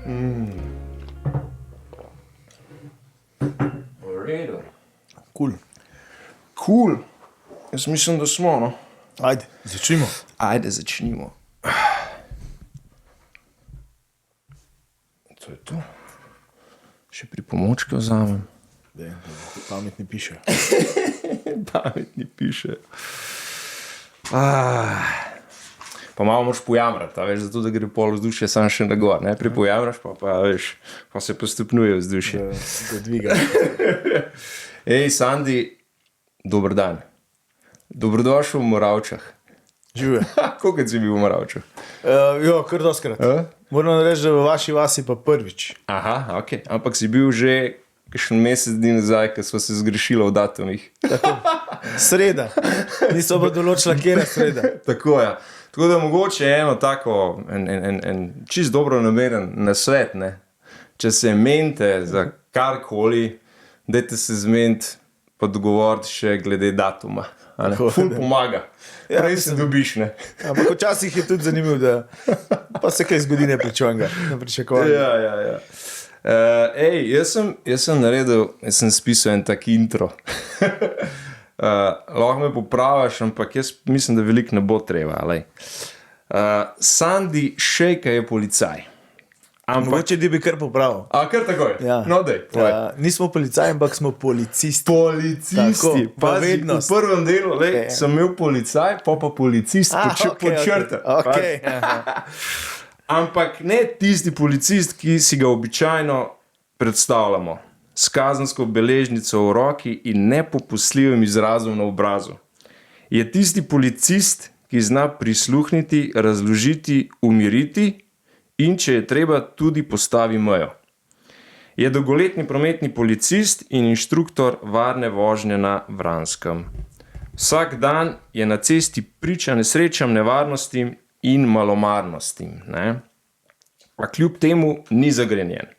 V redu. Cool. Jaz mislim, da smo, no. Ajde, začnimo. Ajde, začnimo. To je to. Še pripomočke vzamem. Pametni piše. Pametni piše. Pa malo moraš pojamrati, veš, zato da gre pol vzdušje sam še na gor, ne? Pripojamraš pa veš, pa se postopnuje vzdušje. Da dviga. Ej, Sandi, dober dan. Dobrodošel v Moravčah. Žive. Koliko si bil v Moravčah? Kar doskrat. Moram reči, da v vaši vasi pa prvič. Aha, ok. Ampak si bil že kakšen mesec dni nazaj, ko smo se zgrešili v datumih. Sreda. Niso pa določila, kje je sreda. Tako je. Tako da mogoče eno tako, en čist dobro nameren nasvet, ne. Če se menite za karkoli, dajte se zmeniti pa dogovoriti še glede datuma. Ful pomaga. Prej se dobiš, ne. Ampak včasih je tudi zanimivo, da pa se kaj zgodi nepričakovano. Ja. Ej, jaz sem naredil, jaz sem spisal en tak intro. Lahko me popraviš, ampak jaz mislim, da veliko ne bo treba. Sandi Šejka je policaj. Mogoče ti bi kar popravil. Kar takoj? Ja. No, dej. Nismo policaji, ampak smo policisti. Policisti. Tako, Pazi, v prvem delu sem imel policaj, pa policist, počrta. Okay. Ampak ne tisti policist, ki si ga običajno predstavljamo. S kazensko beležnico v roki in nepopustljivim izrazom na obrazu. Je tisti policist, ki zna prisluhniti, razložiti, umiriti in če je treba, tudi postavi mejo. Je dolgoletni prometni policist in inštruktor varne vožnje na Vranskem. Vsak dan je na cesti priča nesrečam, nevarnostim in malomarnostim. Ne? A kljub temu ni zagrenjen.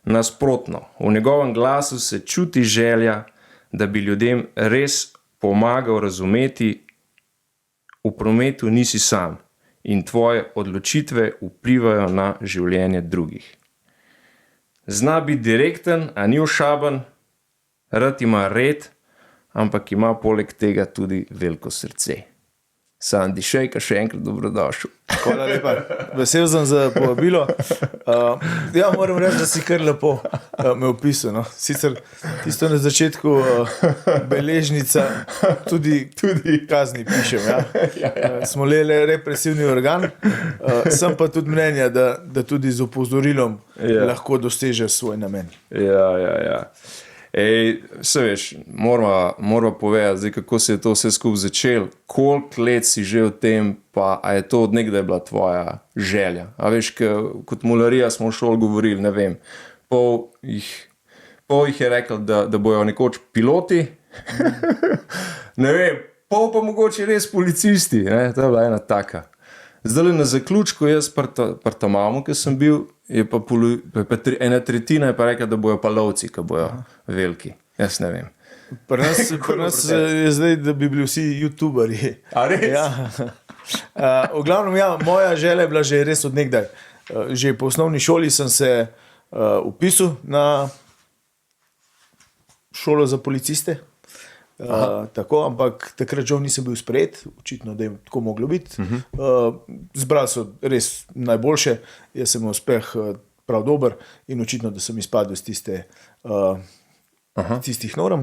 Nasprotno, v njegovem glasu se čuti želja, da bi ljudem res pomagal razumeti, v prometu nisi sam in tvoje odločitve vplivajo na življenje drugih. Zna biti direkten, a ni ošaben, rad ima red, ampak ima poleg tega tudi veliko srce. Sandi Šejka, še enkrat dobrodošel. Hvala lepa. Vesel sem za povabilo. Moram reči, da si kar lepo me opisal. No. Sicer tisto na začetku beležnica, tudi kazni pišem. Ja. Smo le represivni organ. Sem pa tudi mnenja, da tudi z opozorilom lahko doseže svoj namen. Ja. Ej, se veš, moramo povedati, zdaj, kako se je to vse skupaj začelo, koliko let si že v tem, pa a je to od nekdaj bila tvoja želja. A veš, kot mularija smo v šoli govorili, ne vem, pol jih je rekel, da bojo nekoč piloti, ne vem, pol pa mogoče res policisti, ne, to je bila ena taka. Zdaj na zaključku jaz prta mamu, ki sem bil, je pa ena tretjina je pa rekla, da bojo pa lovci, ki bojo veliki. Jaz ne vem. Pri nas je zdaj, da bi bili vsi youtuberji. A res? Ja. V glavnem, moja želja je bila že res od nekdaj. Že po osnovni šoli sem se vpisal na šolo za policiste. Tako, ampak takrat žal nisem bil sprejet, očitno, da je tako moglo biti. Zbral so res najboljše, jaz sem uspeh prav dober in očitno, da sem izpadel iz tistih norm.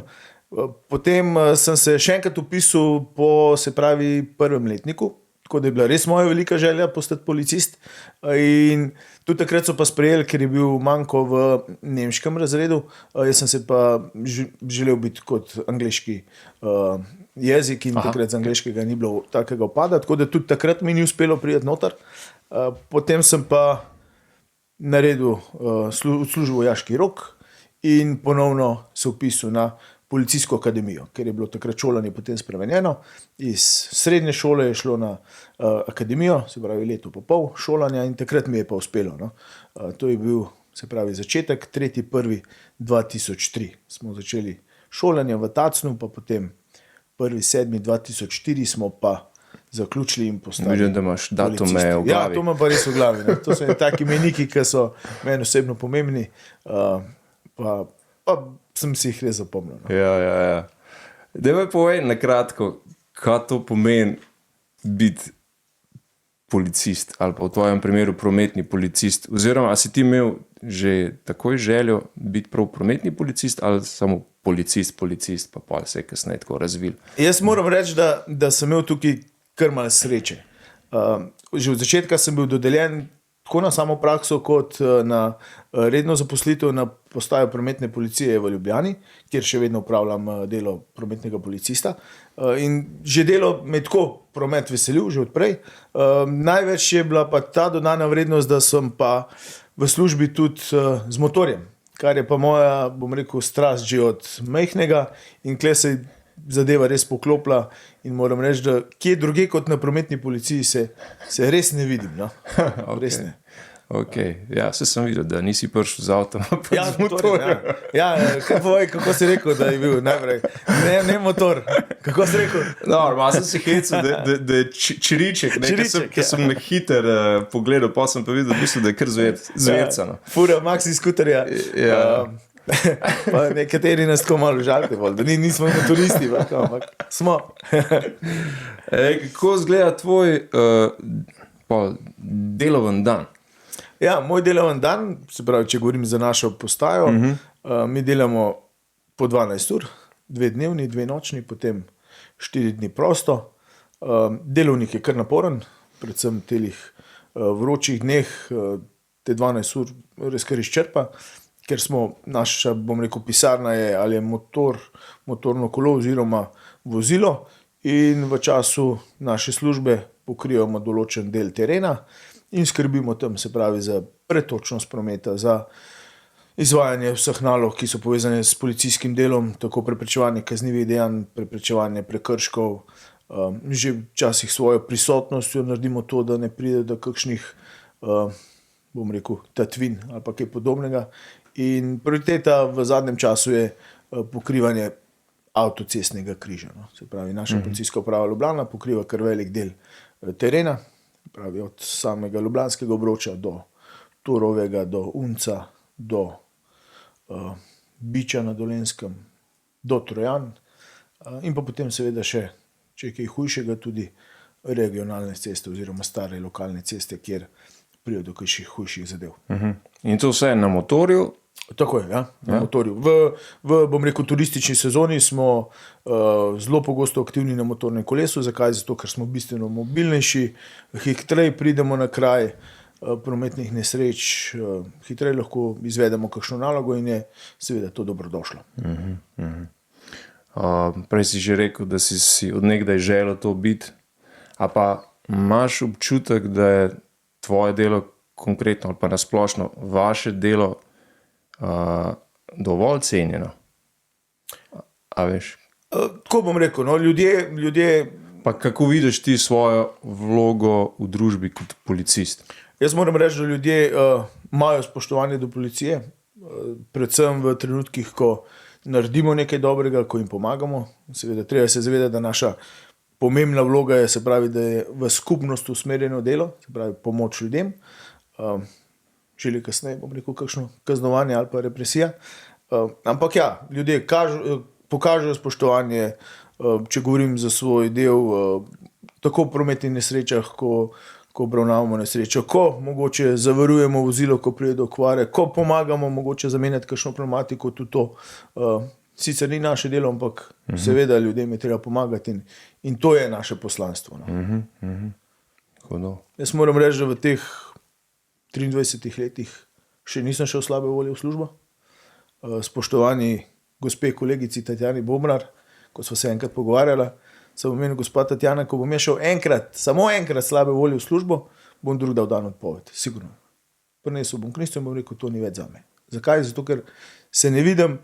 Potem sem se še enkrat vpisal po, se pravi, prvem letniku, tako da je bila res moja velika želja postati policist. In tudi takrat so pa sprejeli, ker je bil manjko v nemškem razredu. Jaz sem se pa želel biti kot angleški jezik in takrat z angleškega ni bilo takega upada, tako da tudi takrat mi ni uspelo priti noter. Potem sem pa naredil služil vojaški rok in ponovno se vpisal na policijsko akademijo, ker je bilo takrat šolanje potem spremenjeno. Iz srednje šole je šlo na akademijo, se pravi leto pa pol šolanja in takrat mi je pa uspelo. No. To je bil, se pravi, začetek 3.1.2003. Smo začeli šolanje v Tacnu, pa potem 1.7.2004 smo pa zaključili in postali. Vidim, da imaš datume policisti. v glavi. Ja, to imam pa res v glavi. Ne. To so taki imeniki, ki so meni osebno pomembni, pa sem si jih res zapomnil. No. Ja. Da me povej na kratko, kaj to pomeni biti policist ali pa v tvojem primeru prometni policist, oziroma a si ti imel že takoj željo biti prav prometni policist ali samo policist, pa pol se je kasneje tako razvil. Jaz moram reči, da sem imel tukaj kar malo sreče. Že od začetka sem bil dodeljen tako na samo prakso, kot na redno zaposlitev na postajo prometne policije v Ljubljani, kjer še vedno upravljam delo prometnega policista. In že delo me tako promet veselil, že odprej. Največ je bila pa ta dodana vrednost, da sem pa v službi tudi z motorjem, kar je pa moja, bom rekel, strast že od majhnega in kle se zadeva res poklopila in moram reči, da kje druge kot na prometni policiji se res ne vidim. No? Res ne. Okay. Ja, se sem videl, da nisi prišel z avtom, pa Ja, z motorjem. Ja, kaj povej, kako si rekel, da je bil najprej? Ne motor, kako si rekel? No, malo sem se hecel, da je čiriček, ki sem na hiter pogledal, pa sem pa videl, da je kar zverca. No. Fura maxi skuterja. Ja. Pa nekateri nas tako malo žalite, da nismo motoristi, ampak smo. Kako izgleda tvoj deloven dan? Ja, moj deloven dan, se pravi, če govorim za našo postajo, mi delamo po 12 ur, 2 dnevni, 2 nočni, potem 4 dni prosto. Delovnik je kar naporen, predvsem v telih vročih dneh, te 12 ur res kar izčrpa, ker smo, naša, bom rekel, pisarna je ali je motorno kolo oziroma vozilo in v času naše službe pokrivamo določen del terena in skrbimo tam, se pravi, za pretočnost prometa, za izvajanje vseh nalog, ki so povezane s policijskim delom, tako preprečevanje kaznivih dejanj, preprečevanje prekrškov, že včasih svojo prisotnostjo naredimo to, da ne pride do kakšnih, bom rekel, tatvin ali pa kaj podobnega. In prioriteta v zadnjem času je pokrivanje avtocestnega križa. No. Se pravi, naša policijska uprava Ljubljana pokriva kar velik del terena, pravi od samega ljubljanskega obroča do Turovega, do Unca, do Biča na Dolenjskem, do Trojan in pa potem seveda še, če je kaj hujšega, tudi regionalne ceste oziroma stare lokalne ceste, kjer pride do kakšnih hujših zadev. In to vse na motorju? Tako je, ja, na motorju. Bom rekel, turistični sezoni smo zelo pogosto aktivni na motornem kolesu. Zakaj? Zato, ker smo bistveno mobilnejši, hitreje pridemo na kraj prometnih nesreč, hitreje lahko izvedemo kakšno nalogo in je seveda to dobrodošlo. Prej si že rekel, da si od nekdaj želel to biti, a pa imaš občutek, da je tvoje delo konkretno ali pa nasplošno vaše delo dovolj cenjeno? A veš? Tako bom rekel, no, ljudje... Pa kako vidiš ti svojo vlogo v družbi kot policist? Jaz moram reči, da ljudje imajo spoštovanje do policije, predvsem v trenutkih, ko naredimo nekaj dobrega, ko jim pomagamo. Seveda, treba se zavedati, da naša pomembna vloga je, se pravi, da je v skupnost usmerjeno delo, se pravi, pomoč ljudem. Želi kasneje, bom rekel, kakšno kaznovanje ali pa represija. Ampak ja, ljudje pokažejo spoštovanje, če govorim za svoj del, tako v prometnih nesrečah, ko obravnavamo nesrečo, ko mogoče zavarujemo vozilo, ko pride do okvare, ko pomagamo mogoče zamenjati kakšno pnevmatiko, tudi to sicer ni naše delo, ampak seveda ljudem je treba pomagati in to je naše poslanstvo. No. Jaz moram reči, da v teh 23 letih še nisem šel slabe volje v službo. Spoštovani gospe kolegici Tatjani Bobnar, ko smo se enkrat pogovarjala, sem omenil, gospa Tatjana, ko bom šel samo enkrat slabe volje v službo, bom drug dal dan odpoved, sigurno. Prinesel bom knjižico in bom rekel, to ni več zame. Zakaj? Zato, ker se ne vidim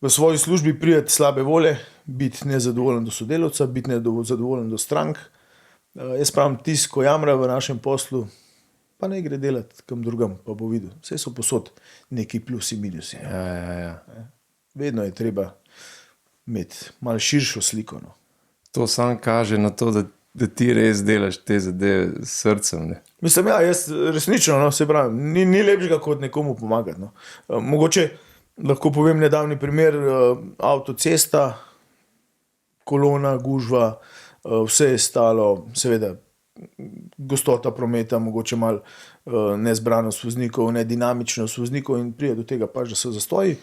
v svoji službi priti slabe volje, biti nezadovoljen do sodelavca, biti nezadovoljen do strank. Jaz pravim, tisti, ko jamra v našem poslu, pa ne gre delati kam drugam, pa bo videl. Vse so posod neki plusi, minusi. Ja. Vedno je treba imeti malo širšo sliko. No. To samo kaže na to, da da ti res delaš te zadeve s srcem. Ne? Mislim, ja, jaz resnično, no, se pravi, ni lepšega kot nekomu pomagati. No. Mogoče lahko povem nedavni primer, avtocesta, kolona, gužva, vse je stalo, seveda gostota prometa, mogoče malo nezbranost voznikov, nedinamičnost voznikov in prije do tega pač, da so zastoji.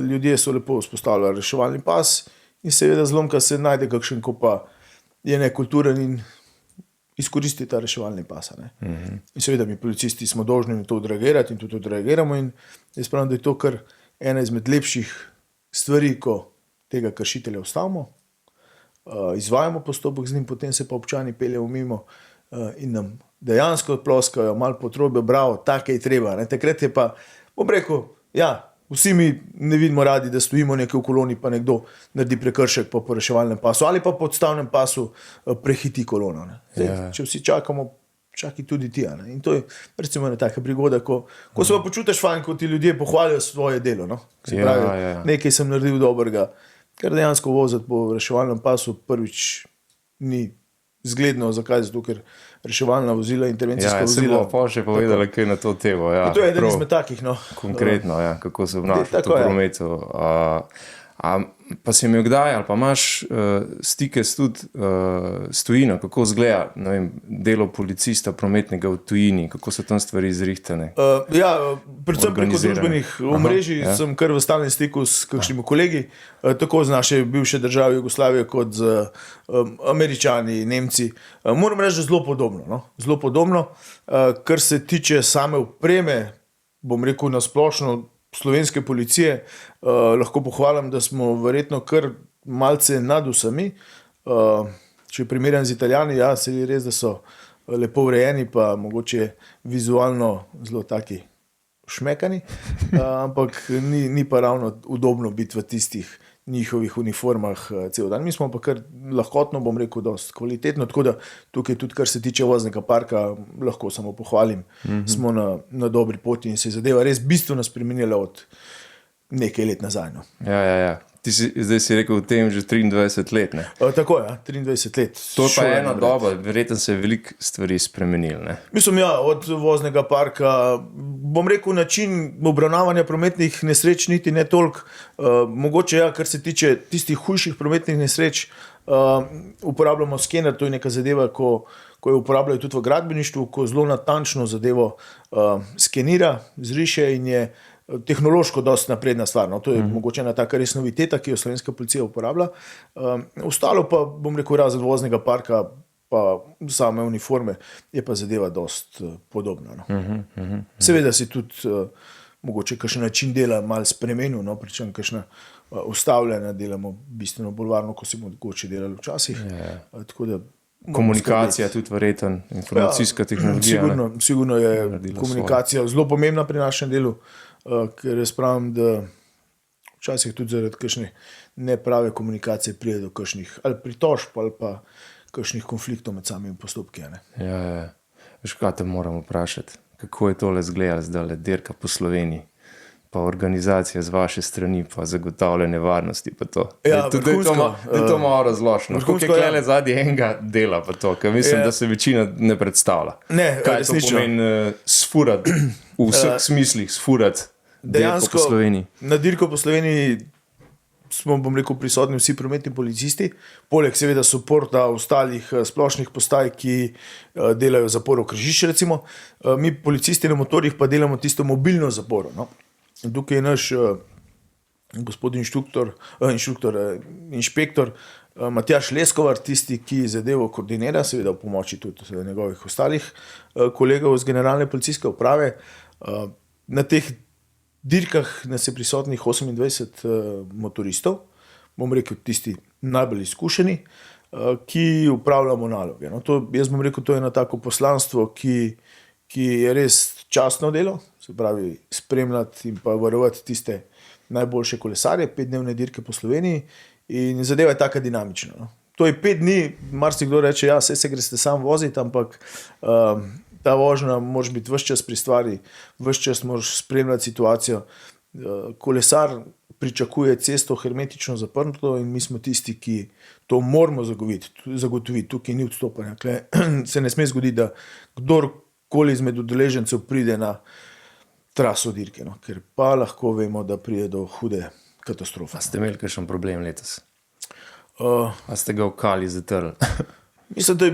Ljudje so lepo vzpostavljali reševalni pas in seveda zlomka se najde kakšen, ko pa je nekulturen in izkoristi ta reševalni pas. In seveda mi policisti smo dolžni na to odreagirati in tudi odreagiramo in jaz pravim, da je to kar ena izmed lepših stvari, ko tega kršitelja ustavimo, izvajamo postopek z njim, potem se pa občani peljejo mimo in nam dejansko ploskajo, malo potrobijo, bravo, tako je treba. Ne? Takrat je pa, bom rekel, ja, vsi mi ne vidimo radi, da stojimo nekaj v koloni, pa nekdo naredi prekršek po reševalnem pasu ali pa po odstavnem pasu prehiti kolono. Ne? Zdaj, Ja. Če vsi čakamo, čaki tudi ti. Ne? In to je recimo ena taka prigoda, ko se pa počutiš fajn, ko ti ljudje pohvalijo svoje delo. No? Se Ja, pravi, ja. nekaj sem naredil dobrega, ker dejansko voziti po reševalnem pasu prvič ni zgledno. Zakaj? Zato, ker reševalna vozila, intervencijska Ja, se vozila. bomo pa še povedali, kaj na to temo. Ja, To je eden prav. izmed takih. No. Konkretno, ja, kako se obnašaš v Tako je. prometu. Pa si imel kdaj, ali pa imaš stike s tujino, kako izgleda delo policista prometnega v tujini, kako so tam stvari izrihtane? Ja, predvsem preko Organizirane. družbenih omrežij ja. sem kar v stalnem stiku s kakšnimi kolegi, tako z naše bivše države Jugoslavije kot z Američani, Nemci. Moram reči, da zelo podobno. No? Zelo podobno. Kar se tiče same opreme, bom rekel na splošno slovenske policije, lahko pohvalim, da smo verjetno kar malce nad vsemi. Če primerjam z Italijani, ja, se je res, da so lepo urejeni, pa mogoče vizualno zelo taki šmekani, ampak ni pa ravno udobno biti v tistih njihovih uniformah cel dan. Mi smo pa kar lahkotno, bom rekel, dosti kvalitetno, tako da tukaj tudi, kar se tiče voznega parka, lahko samo pohvalim. Smo na dobri poti in se je zadeva res bistveno spremenila od nekaj let nazaj. No. Ja. Zdaj si rekel v tem že 23 let. Ne? Tako je, 23 let. To je pa Šolanja ena vred. doba, verjetno se je veliko stvari spremenilo. Mislim, ja, od voznega parka, bom rekel, način obravnavanja prometnih nesreč niti ne toliko. Mogoče, ja, kar se tiče tistih hujših prometnih nesreč, uporabljamo skener, to je neka zadeva, ko jo uporabljajo tudi v gradbeništvu, ko zelo natančno zadevo skenira, zriše in je tehnološko dosti napredna stvar. No? To je mogoče ena taka res noviteta, ki jo slovenska policija uporablja. Ostalo pa, bom rekel, razen voznega parka pa same uniforme, je pa zadeva dosti podobna. No? Seveda si tudi mogoče kakšen način dela malo spremenil, no? Pričem kakšna ustavljanja delamo bistveno bolj varno, kot si mogoče delali včasih. Tako da Komunikacija tudi verjetno, informacijska tehnologija. Sigurno je naredila komunikacija zelo pomembna pri našem delu, ker jaz pravim, da včasih tudi zaradi kakšne neprave komunikacije pride do kakšnih ali pritožb ali pa kakšnih konfliktov med samimi postopki. Ne? Ja. Veš, kaj te moram vprašati? Kako je tole izgledalo zdaj, dirka po Sloveniji? Pa organizacija z vaše strani, pa zagotavljanje varnosti. Pa to. Ja, Da je to malo razloženo. Kako je vrhunsko, klele zadnji enega dela, pa to, ker mislim, da se večina ne predstavlja. Ne, kaj to resnično. pomeni sfurati, v vseh smislih sfurati dirko po Sloveniji. Na dirko po Sloveniji smo, bom rekel, prisotni vsi prometni policisti, poleg seveda suporta ostalih splošnih postaj, ki delajo zaporo križišče, recimo. Mi policisti na motorjih pa delamo tisto mobilno zaporo. No? Tukaj je naš gospod inšpektor Matjaž Leskovar, tisti, ki zadevo koordinira, seveda v pomoči tudi njegovih ostalih kolegov z generalne policijske uprave. Na teh dirkah nas je prisotnih 28 motoristov, bom rekel tisti najbolj izkušeni, ki upravljamo naloge. No, jaz bom rekel, to je eno tako poslanstvo, ki je res častno delo, se pravi spremljati in pa varovati tiste najboljše kolesarje, 5-dnevne dirke po Sloveniji in zadeva je taka dinamična. No. To je 5 dni, marsikdo reče, ja, se greste sam voziti, ampak ta vožnja moraš biti ves čas pri stvari, ves čas moraš spremljati situacijo. Kolesar pričakuje cesto hermetično zaprto in mi smo tisti, ki to moramo zagotoviti. Tukaj ni odstopanja. Se ne sme zgoditi, da kdorkoli izmed udeležencev pride na traso dirke, no? Ker pa lahko vemo, da pride do hude katastrofe. Ste imeli kakšen problem letos? A ste ga v kali zatrli? Mislim, da je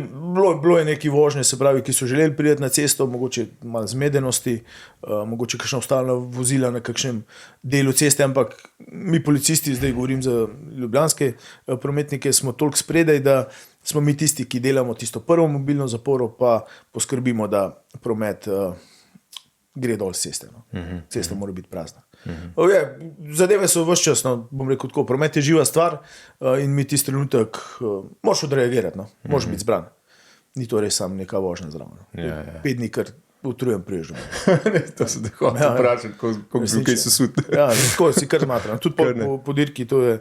bilo je neki vožnje, se pravi, ki so želeli priti na cesto, mogoče malo zmedenosti, mogoče kakšna ostala vozila na kakšnem delu ceste, ampak mi policisti, zdaj govorim za ljubljanske prometnike, smo toliko spredaj, da smo mi tisti, ki delamo tisto prvo mobilno zaporo, pa poskrbimo, da promet gre dol s ceste. No. Cesta mora biti prazna. Zadeve so vse čas, no, bom rekel tako, promet je živa stvar in mi tisti trenutek moraš odreagirati, no. Moraš biti zbran. Ni to res samo neka vožnja zraven. No. 5 dni kar utrujem priježdom. To se da hoče vprašati, kako bi kaj se sud. Ja, tako si kar zmatram. Tudi po dirki to je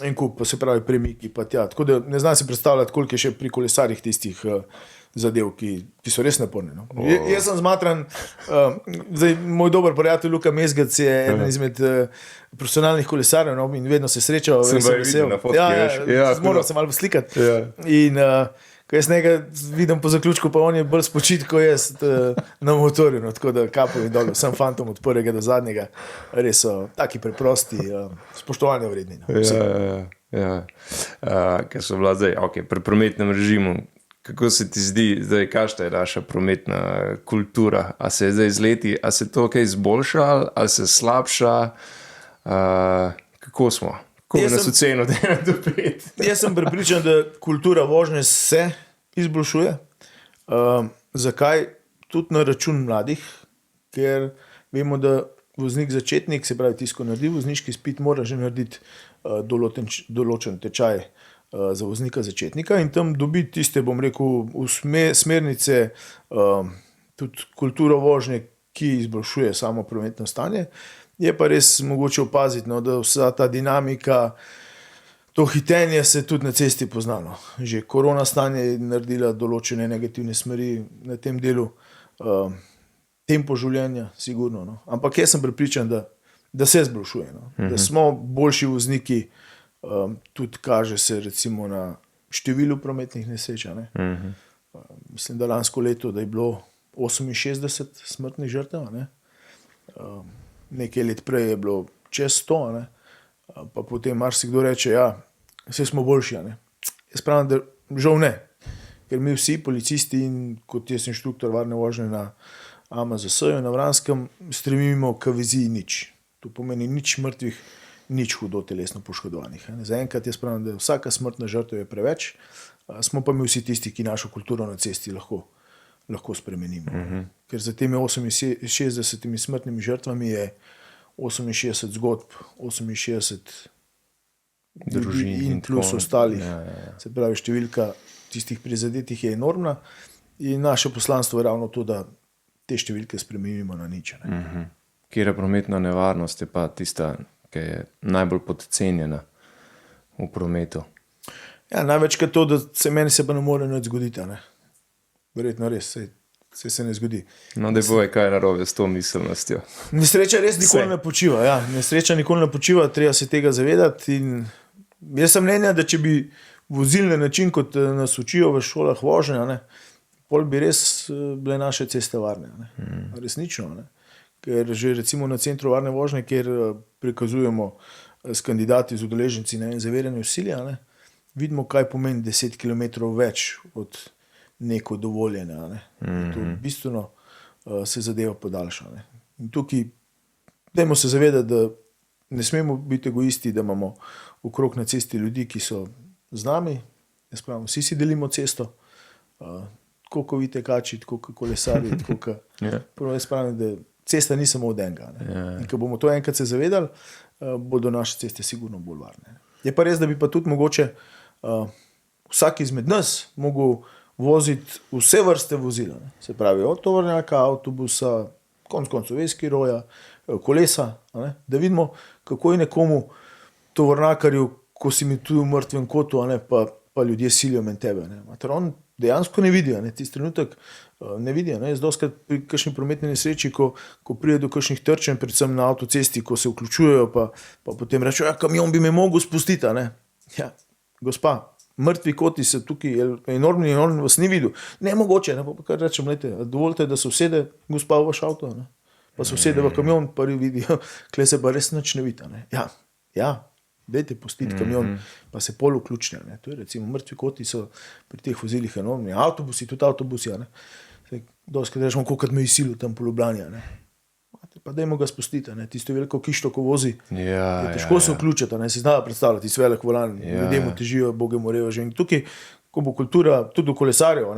en kup, se pravi premiki, pa tja. Tako da ne znam si predstavljati, koliko je še pri kolesarjih tistih zadev, ki so res naporne. No. Jaz sem zmatran, zdaj, moj dober prijatelj Luka Mezgac je eden izmed profesionalnih kolesarjev, no, in vedno se srečal. Sem ga videl na fotki. Moral sem malo slikati. In ko jaz njega vidim po zaključku, pa on je bolj spočit, kot jaz na motorju. No, tako da kapo in dol, vsem fantom od prvega do zadnjega, res so taki preprosti, spoštovanja vredni. No. Ker so bila zdaj, pri prometnem režimu, kako se ti zdi, zdaj, kakšna je naša prometna kultura? A se je zdaj z leti, a se to kaj izboljša, ali se slabša? Kako smo? Kako bi nas ocenil, da je 1 do 5? Jaz sem prepričan, da kultura vožnje se izboljšuje. Zakaj? Tudi na račun mladih, ker vemo, da voznik začetnik, se pravi tisto, ko naredi vozniški izpit, mora že narediti določen tečaj za voznika začetnika in tam dobiti tiste, bom rekel, smernice, tudi kulturo vožnje, ki izboljšuje samo prometno stanje. Je pa res mogoče opaziti, no, da vsa ta dinamika, to hitenje se tudi na cesti poznalo. Že korona stanje je naredila določene negativne smeri na tem delu, tempo življenja, sigurno. No. Ampak jaz sem prepričan, da se izboljšuje. No. Da smo boljši vozniki, tudi kaže se recimo na številu prometnih nesreč. Ne. Mislim, da lansko leto, da je bilo 68 smrtnih žrtev, ne. Nekaj let prej je bilo čez 100, ne. Pa potem marsikdo reče, ja, vse smo boljši. Ne. Jaz pravim, da žal ne, ker mi vsi policisti in kot jaz inštruktor varne vožnje na AMZS-ju na Vranskem stremimo k viziji nič. To pomeni nič mrtvih, nič hudo telesno poškodovanih. Zaenkrat jaz pravim, da vsaka smrtna žrtev je preveč, smo pa mi vsi tisti, ki našo kulturo na cesti lahko spremenimo. Ker za temi 68 smrtnimi žrtvami je 68 zgodb, 68 družin in plus ostalih. Se pravi, številka tistih prizadetih je enormna in naše poslanstvo je ravno to, da te številke spremenimo na nič. Katera prometna nevarnost je pa tista, ki je najbolj podcenjena v prometu? Ja, največkrat to, da meni se pa ne more nič zgoditi. Ne? Verjetno res, se ne zgodi. No, da boje, kaj je narobe s to miselnostjo. Nesreča res nikoli ne počiva. Ja. Nesreča nikoli ne počiva, treba se tega zavedati. In jaz sem mnenja, da če bi vozili na način, kot nas učijo v šolah vožnja, ne, pol bi res bile naše ceste varne. Ne. Resnično. Ne. Ker že recimo na centru varne vožnje, kjer prikazujemo s kandidati, z udeleženci na zaverjanje vsilja, ne, vidimo, kaj pomeni 10 km več od neko dovoljene. Ne. To bistveno se zadeva podaljša. Ne. In tukaj dajmo se zavedati, da ne smemo biti egoisti, da imamo okrog na cesti ljudi, ki so z nami. Jaz pravim, vsi si delimo cesto, tako kot vi tekači, tako kot kolesarji. Jaz pravim, da cesta ni samo od enega. In ko bomo to enkrat se zavedali, bodo naše ceste sigurno bolj varne. Je pa res, da bi pa tudi mogoče vsak izmed nas mogel voziti vse vrste vozila. Ne. Se pravi, od tovornjaka, avtobusa, konec koncev skiroja, kolesa, ne. Da vidimo, kako je nekomu tovornjakarju, ko si mi tu v mrtvem kotu, ne, pa ljudje silijo med tebe. Ne. On dejansko ne vidijo. Tisti trenutek ne vidijo. Ne? Jaz doskrat pri kakšni prometni nesreči, ko pride do kakšnih trčenj, predvsem na avtocesti, ko se vključujejo, pa potem rečejo, kamion bi me mogel spustiti. Ne? Ja, gospa, mrtvi koti so tukaj, enormni, vas ni videl. Nemogoče, ne? Pa kar rečem, dovolite, da se usede gospa v vaš avto, ne? Pa se usede v kamion, prvi vidijo, kle se pa res nič ne vidi. Ne? Ja, dajte pustiti kamion, pa se pol vključne. Ne? To je recimo, mrtvi koti so pri teh vozilih enormni. Avtobusi, tudi avtobusi. Doskrat rečemo, koliko me je silo tam po Ljubljani. Pa dajmo ga spustiti. Tisto veliko kišto, ko vozi, je težko se vključiti. Se zna predstavljati, tisti velik volan, ljudje mu težijo, boge mu revajo. In tukaj, ko bo kultura, tudi v kolesarjev,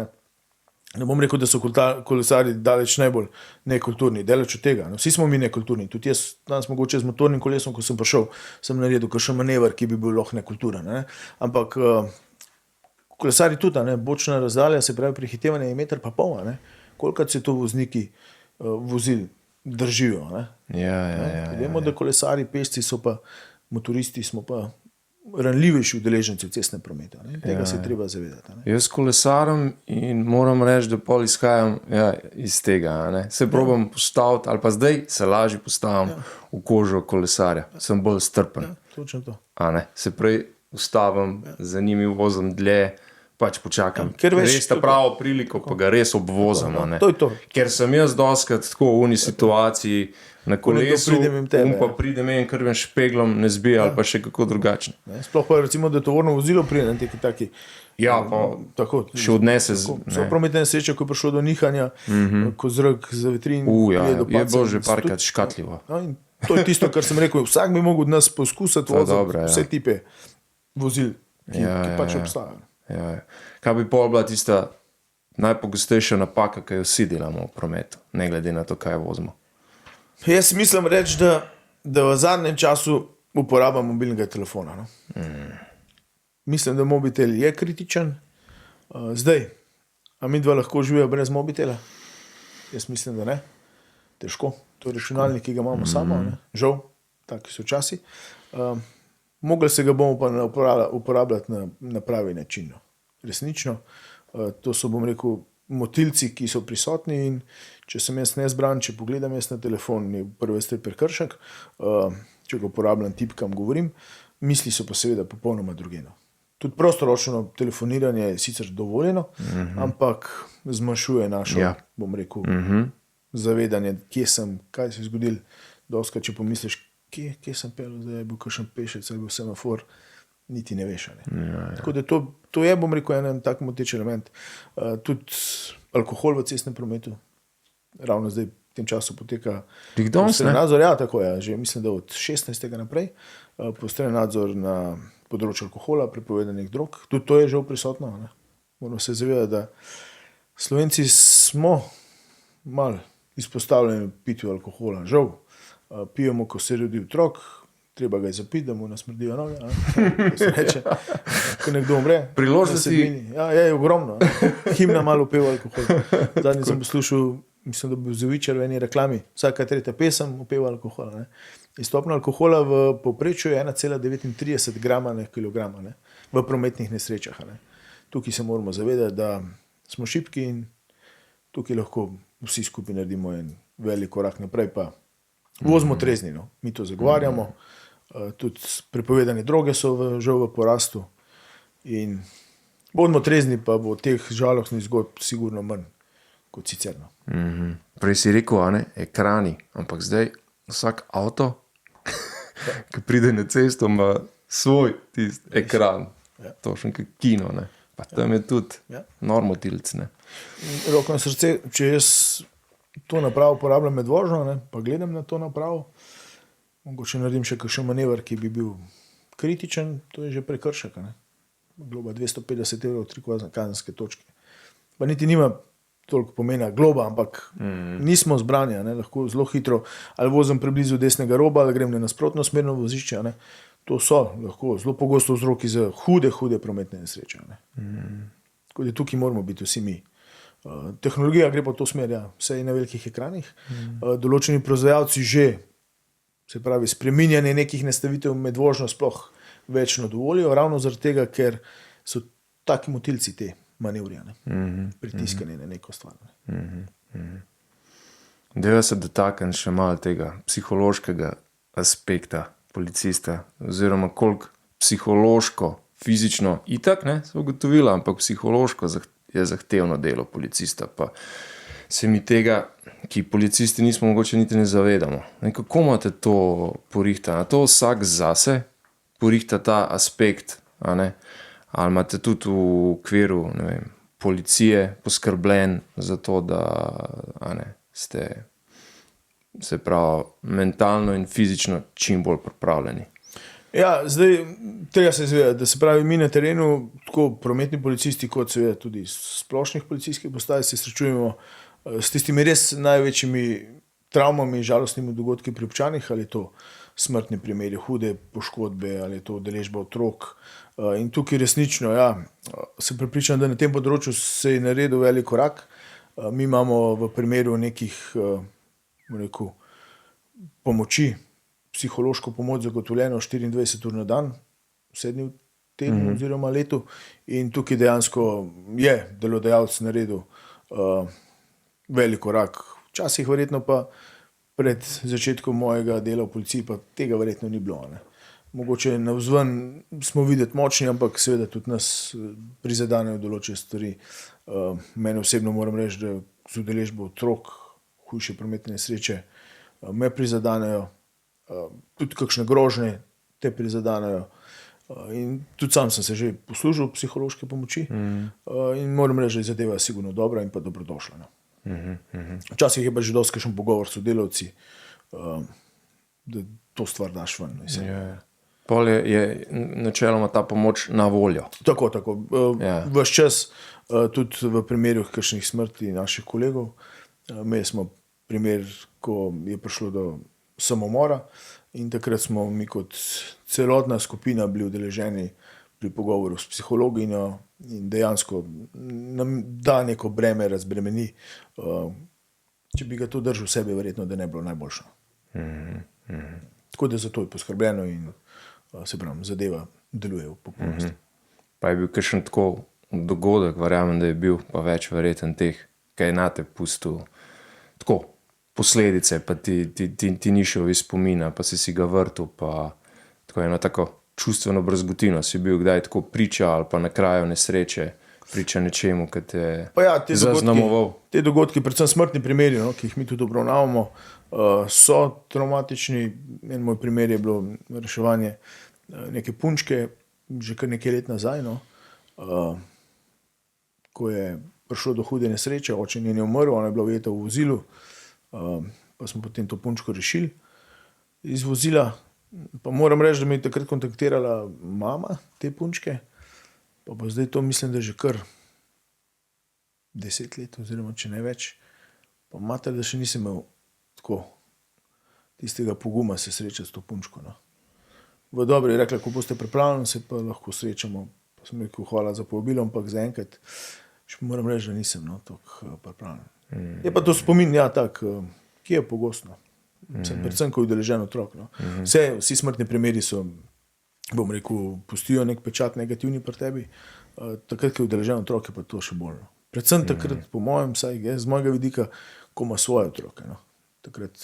ne bom rekel, da so kolesarji daleč najbolj nekulturni, daleč od tega. Vsi smo mi nekulturni. Tudi jaz danes mogoče z motornim kolesom, ko sem prišel, sem naredil kakšen manever, ki bi bil lahko nekulturen. Ampak kolesarji tudi, bočna razdalja, se pravi prehitevanje je 1,5 metra. Kolikrat se to vozniki vozil držijo. Vemo, da kolesari, pešci so pa, motoristi smo pa ranljivejši udeleženci v cestnem prometu. Tega se je treba zavedati. Jaz kolesarim in moram reči, da pol izhajam iz tega. Se probam postaviti, ali pa zdaj se lažje postavim v kožo kolesarja. Sem bolj strpen. Točno to. Se prej ustavim, za njimi vozim dlje, pač počakam. Ker veš, res ta pravo priliko, pa ga res obvozim. To je to. Ker sem jaz doskrat tako v uni situaciji na kolesu, pa pridem in krvem špeglom ne zbija ali pa še kako drugačno. Sploh pa recimo, da tovorno vozilo pride na taki. Ja, pa še odnese. So prometne nesreče, ko je prišlo do nihanja, ko zrak za vetrin. Je bilo že parkrat škatljivo. To je tisto, kar sem rekel. Vsak bi mogel od nas poskusiti voziti vse tipe vozil, ki pač obstajajo. Kaj bi pol bila tista najpogostejša napaka, ki jo vsi delamo v prometu, ne glede na to, kaj vozimo? Jaz mislim reči, da v zadnjem času uporaba mobilnega telefona. Mislim, da mobitel je kritičen. Zdaj, a mi dva lahko živijo brez mobitela? Jaz mislim, da ne. Težko. To je računalnik, ki ga imamo samo. Žal, taki so časi. Mogli se ga bomo pa uporabljati na pravi način. Resnično. To so, bom rekel, motilci, ki so prisotni in če sem jaz nezbran, če pogledam jaz na telefon, je prvi stvar prekršek, če ga uporabljam, tipkam, govorim, misli so pa seveda popolnoma drugeno. Tudi prostoročno telefoniranje je sicer dovoljeno, ampak zmanjšuje našo, bom rekel, zavedanje, kje sem, kaj se je zgodilo. Doskrat, če pomisliš, kje sem pel, zdaj je bil kakšen pešec, je bil semafor, niti ne veš. Tako da to je, bom rekel, en tak moteč element. Tudi alkohol v cestnem prometu, ravno zdaj v tem času poteka poostren nadzor. Ja, tako je, že mislim, da od 16. naprej poostren nadzor na področju alkohola, prepovedanih drog. Tudi to je že prisotno. Moramo se zavedati, da Slovenci smo malo izpostavljeni pitju alkohola. Žal, pijemo, ko se rodi otrok, treba ga je zapiti, da mu nasmrdijo noge. Se reče, ko nekdo umre. Priložnosti. Ja, je ogromno. Himna malo peva alkohol. Zadnji sem poslušal, mislim, da bi bil Zovičar v eni reklami, vsaka tretja pesem upeva alkohola. Stopnja alkohola v povprečju je 1,39 grama na kilograma v prometnih nesrečah. Tukaj se moramo zavedati, da smo šibki in tukaj lahko vsi skupaj naredimo en velik korak naprej, pa vozimo trezni. Mi to zagovarjamo, tudi prepovedane droge so žal v porastu in bodimo trezni, pa bo teh žalostnih zgodb sigurno manj kot sicer. Prej si rekel, ekrani, ampak zdaj vsak avto, ki pride na cesto, ima svoj tist ekran. Točno kot kino, pa tam je tudi normotilc. Roko na srce, če jaz to napravo uporabljam med vožnjo, pa gledam na to napravo, mogoče naredim še kakšen manever, ki bi bil kritičen, to je že prekršek. Globa 250 €, 3 kazenske točke. Pa niti nima toliko pomena globa, ampak nismo zbrani, lahko zelo hitro ali vozim preblizu desnega roba, ali grem na nasprotno smerno vozišče. To so lahko zelo pogosto vzroki za hude prometne nesreče. Tako da tukaj moramo biti vsi mi. Tehnologija gre pa v to smer, vse je na velikih ekranih. Določeni proizvajalci že, se pravi, spreminjanje nekih nastavitev med vožnjo sploh več ne dovolijo, ravno zaradi tega, ker so taki motilci te manevri, pritiskanje na neko stvar. Deva se dotaknem še malo tega psihološkega aspekta policista, oziroma koliko psihološko, fizično, itak, ne, so ugotovila, ampak psihološko je zahtevno delo policista, pa se mi tega, ki policisti nismo mogoče niti ne zavedamo. Ne, kako imate to porihtano? To vsak zase porihta ta aspekt, a ne? Ali imate tudi v okviru, ne vem, policije poskrbljen za to, da, a ne, ste, se pravi, mentalno in fizično čim bolj pripravljeni? Ja, zdaj tega se zavedati, da se pravi mi na terenu, tako prometni policisti, kot seveda tudi splošnih policijskih postaj, se srečujemo s tistimi res največjimi travmami, žalostnimi dogodki pri občanih, ali to smrtni primeri, hude poškodbe, ali to udeležba otrok. In tukaj resnično, ja, sem prepričan, da na tem področju se je naredil velik korak. Mi imamo v primeru nekih, rekel, pomoči, psihološko pomoč zagotovljeno 24 ur na dan, 7 dni v tednu oziroma letu, in tukaj dejansko je delodajalec naredil velik korak. Včasih verjetno pa pred začetkom mojega dela v policiji pa tega verjetno ni bilo. Ne. Mogoče navzven smo videti močni, ampak seveda tudi nas prizadenejo določene stvari. Mene osebno moram reči, da z udeležbo otrok, hujše prometne nesreče me prizadenejo, tudi kakšne grožnje te prizadenejo. In tudi sam sem se že poslužil psihološke pomoči in moram reči, da je zadeva sigurno dobra in pa dobrodošla. No. Včasih je pa že dosti kakšen pogovor s sodelavci, da to stvar daš ven. Pol je načeloma ta pomoč na voljo. Tako. Ves čas, tudi v primerih kakšnih smrti naših kolegov. Imeli smo primer, ko je prišlo do samomora in takrat smo mi kot celotna skupina bili udeleženi pri pogovoru s psihologinjo in dejansko nam da neko breme, razbremeni. Če bi ga to držal v sebi, verjetno, da ne bi bilo najboljše. Tako da zato je poskrbljeno in se pravi, zadeva deluje v popolnosti. Pa je bil kakšen tako dogodek, verjamem, da je bil pa več verjeten teh, kaj nate pustil tako posledice, pa ti ni šel iz spomina, pa si ga vrtel, pa tako eno tako čustveno brazgotino. Si bil kdaj tako priča ali pa na kraju nesreče, priča nečemu, ki te je zaznamoval? Te dogodki, predvsem smrtni primeri, no, ki jih mi tudi obravnavamo, so traumatični. En moj primer je bilo reševanje neke punčke, že kar nekaj let nazaj, no, ko je prišlo do hude nesreče, oče njen je umrl, ona je bila ujeta v vozilu, pa smo potem to punčko rešili iz vozila. Pa moram reči, da me je takrat kontaktirala mama te punčke, pa zdaj to mislim, da že kar 10 let, oziroma če ne več. Pa mater, da še nisem imel tako tistega poguma se srečati s to punčko. No. V dobro je rekla, ko boste pripravljeni, se pa lahko srečamo. Pa sem rekel, hvala za povabilo, ampak zaenkrat še moram reči, da nisem tako pripravljen. Je pa to spomin, ja, tak, ki je pogosto. Predvsem, ko je udeležen otrok. No. Vsi smrtni primeri so, bom rekel, pustijo nek pečat negativni pri tebi. Takrat, ko je udeležen otrok, je pa to še bolj. No. Predvsem takrat, po mojem, saj z mojega vidika, ko ima svoje otroke. No. Takrat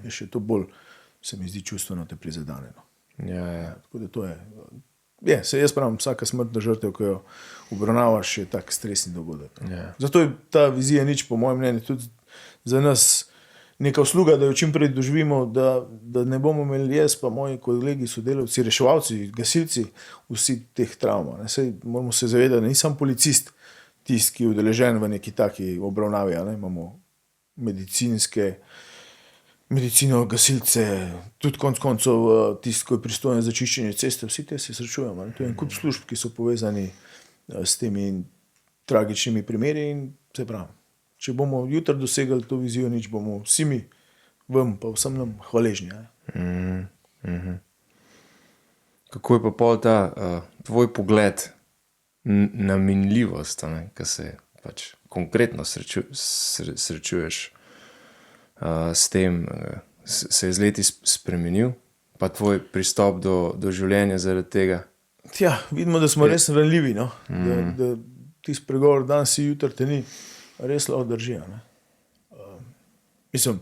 je še to bolj, se mi zdi, čustveno te prizadene. No. Ja. Tako da to je. Se jaz pravim, vsaka smrtna žrtev, ko jo obravnavaš, je tak stresni dogodek. Ja. Zato je ta vizija nič, po mojem mnenju, tudi za nas neka usluga, da jo čim prej doživimo, da ne bomo imeli jaz, pa moji kolegi, sodelavci, reševalci, gasilci, vsi teh travma. Saj moramo se zavedati, da ni sam policist tisti, ki je udeležen v neki taki obravnavi. Imamo medicino, gasilce, tudi konec koncev tisti, ki je pristojen za čiščenje ceste, vsi te se srečujemo. To je en kup služb, ki so povezani s temi tragičnimi primeri in se pravi, če bomo jutri dosegli to vizijo, nič bomo vsi mi, vam pa vsem nam hvaležni. Kako je pa pol ta tvoj pogled na minljivost, ko se pač konkretno srečuješ s tem, se je z leti spremenil, pa tvoj pristop do življenja zaradi tega? Ja, vidimo, da smo res ranljivi, no? Da tisti pregovor, danes si, jutri te ni, res lahko drži. Ne? Mislim,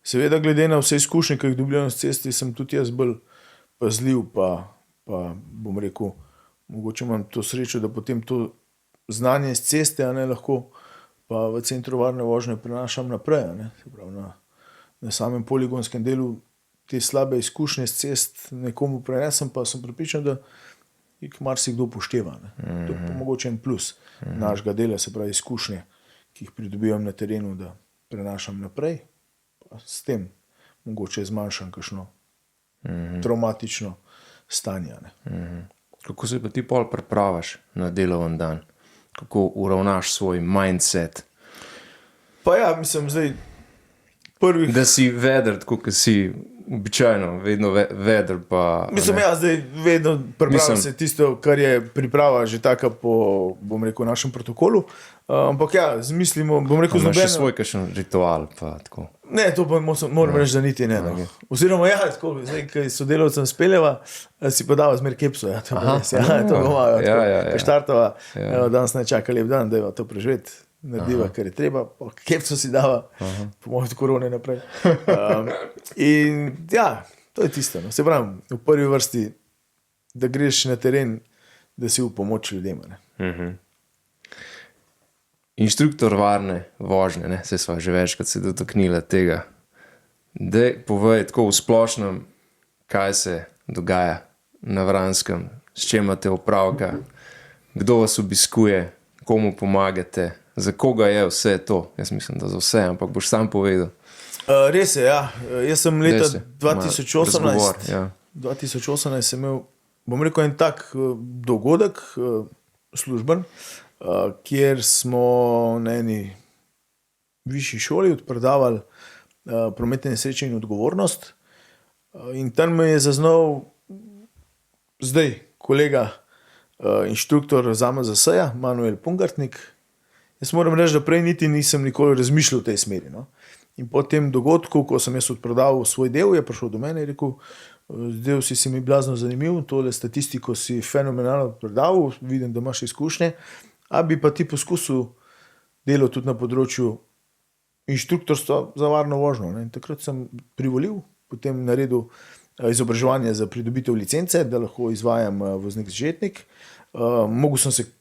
seveda, glede na vse izkušnje, ki jih dobivam s cesti, sem tudi jaz bolj pazljiv, pa bom rekel, mogoče imam to srečo, da potem to znanje z ceste, a ne lahko pa v centru varne vožnje prenašam naprej, a ne? Se pravi, na samem poligonskem delu te slabe izkušnje s cest nekomu prenesem, pa sem prepričan, da jih marsikdo upošteva. To je pa mogoče en plus našega dela, se pravi izkušnje, ki jih pridobivam na terenu, da prenašam naprej, pa s tem mogoče zmanjšam kakšno traumatično stanje. Kako se pa ti pol pripravaš na deloven dan? Kako uravnaš svoj mindset? Pa ja, mislim, zdaj prvih... Da si veder, tako kot si običajno, vedno veder. Pa, mislim, ja, zdaj vedno pripravljam se tisto, kar je priprava že taka po, bom rekel, našem protokolu. Ampak ja, zmislimo, bom rekel, z nobenem... še svoj kakšen ritual, pa tako. Ne, to pa moram reči, da niti ne. No. Oziroma, ja, tako, zdaj, kaj sodelavcem speljeva, si pa dava zmer kepso. Ja, to bo malo. Štartova, danes ne čaka lep dan, da je to preživeti. Narediva, kar je treba, pa kepco si dava, po mojem od korone naprej. In ja, to je tisto. No. Se pravim, v prvi vrsti, da greš na teren, da si v pomoč ljudem. Inštruktor varne vožnje, ne? Se sva že večkrat se dotaknila tega. Daj povej tako v splošnem, kaj se dogaja na Vranskem, s čem imate opravka, kdo vas obiskuje, komu pomagate, za koga je vse to? Jaz mislim, da za vse, ampak boš sam povedal. Res je, ja. Jaz sem leta 2018, 2018 sem imel, bom rekel, en tak dogodek služben, kjer smo na eni višji šoli odpredavali prometne nesreče in odgovornost. In tam me je zaznal zdaj kolega inštruktor ZAMZS-ja, Manuel Pungartnik. Jaz moram reči, da prej niti nisem nikoli razmišljal v tej smeri. No. In po tem dogodku, ko sem jaz odpredaval svoj del, je prišel do mene in rekel, del si mi blazno zanimiv, tole statistiko si fenomenalno odpredaval, vidim, da imaš izkušnje, a bi pa ti poskusil delo tudi na področju inštruktorstva za varno vožnjo. Ne. In takrat sem privolil, potem naredil izobraževanje za pridobitev licence, da lahko izvajam voznik začetnik. Mogel sem se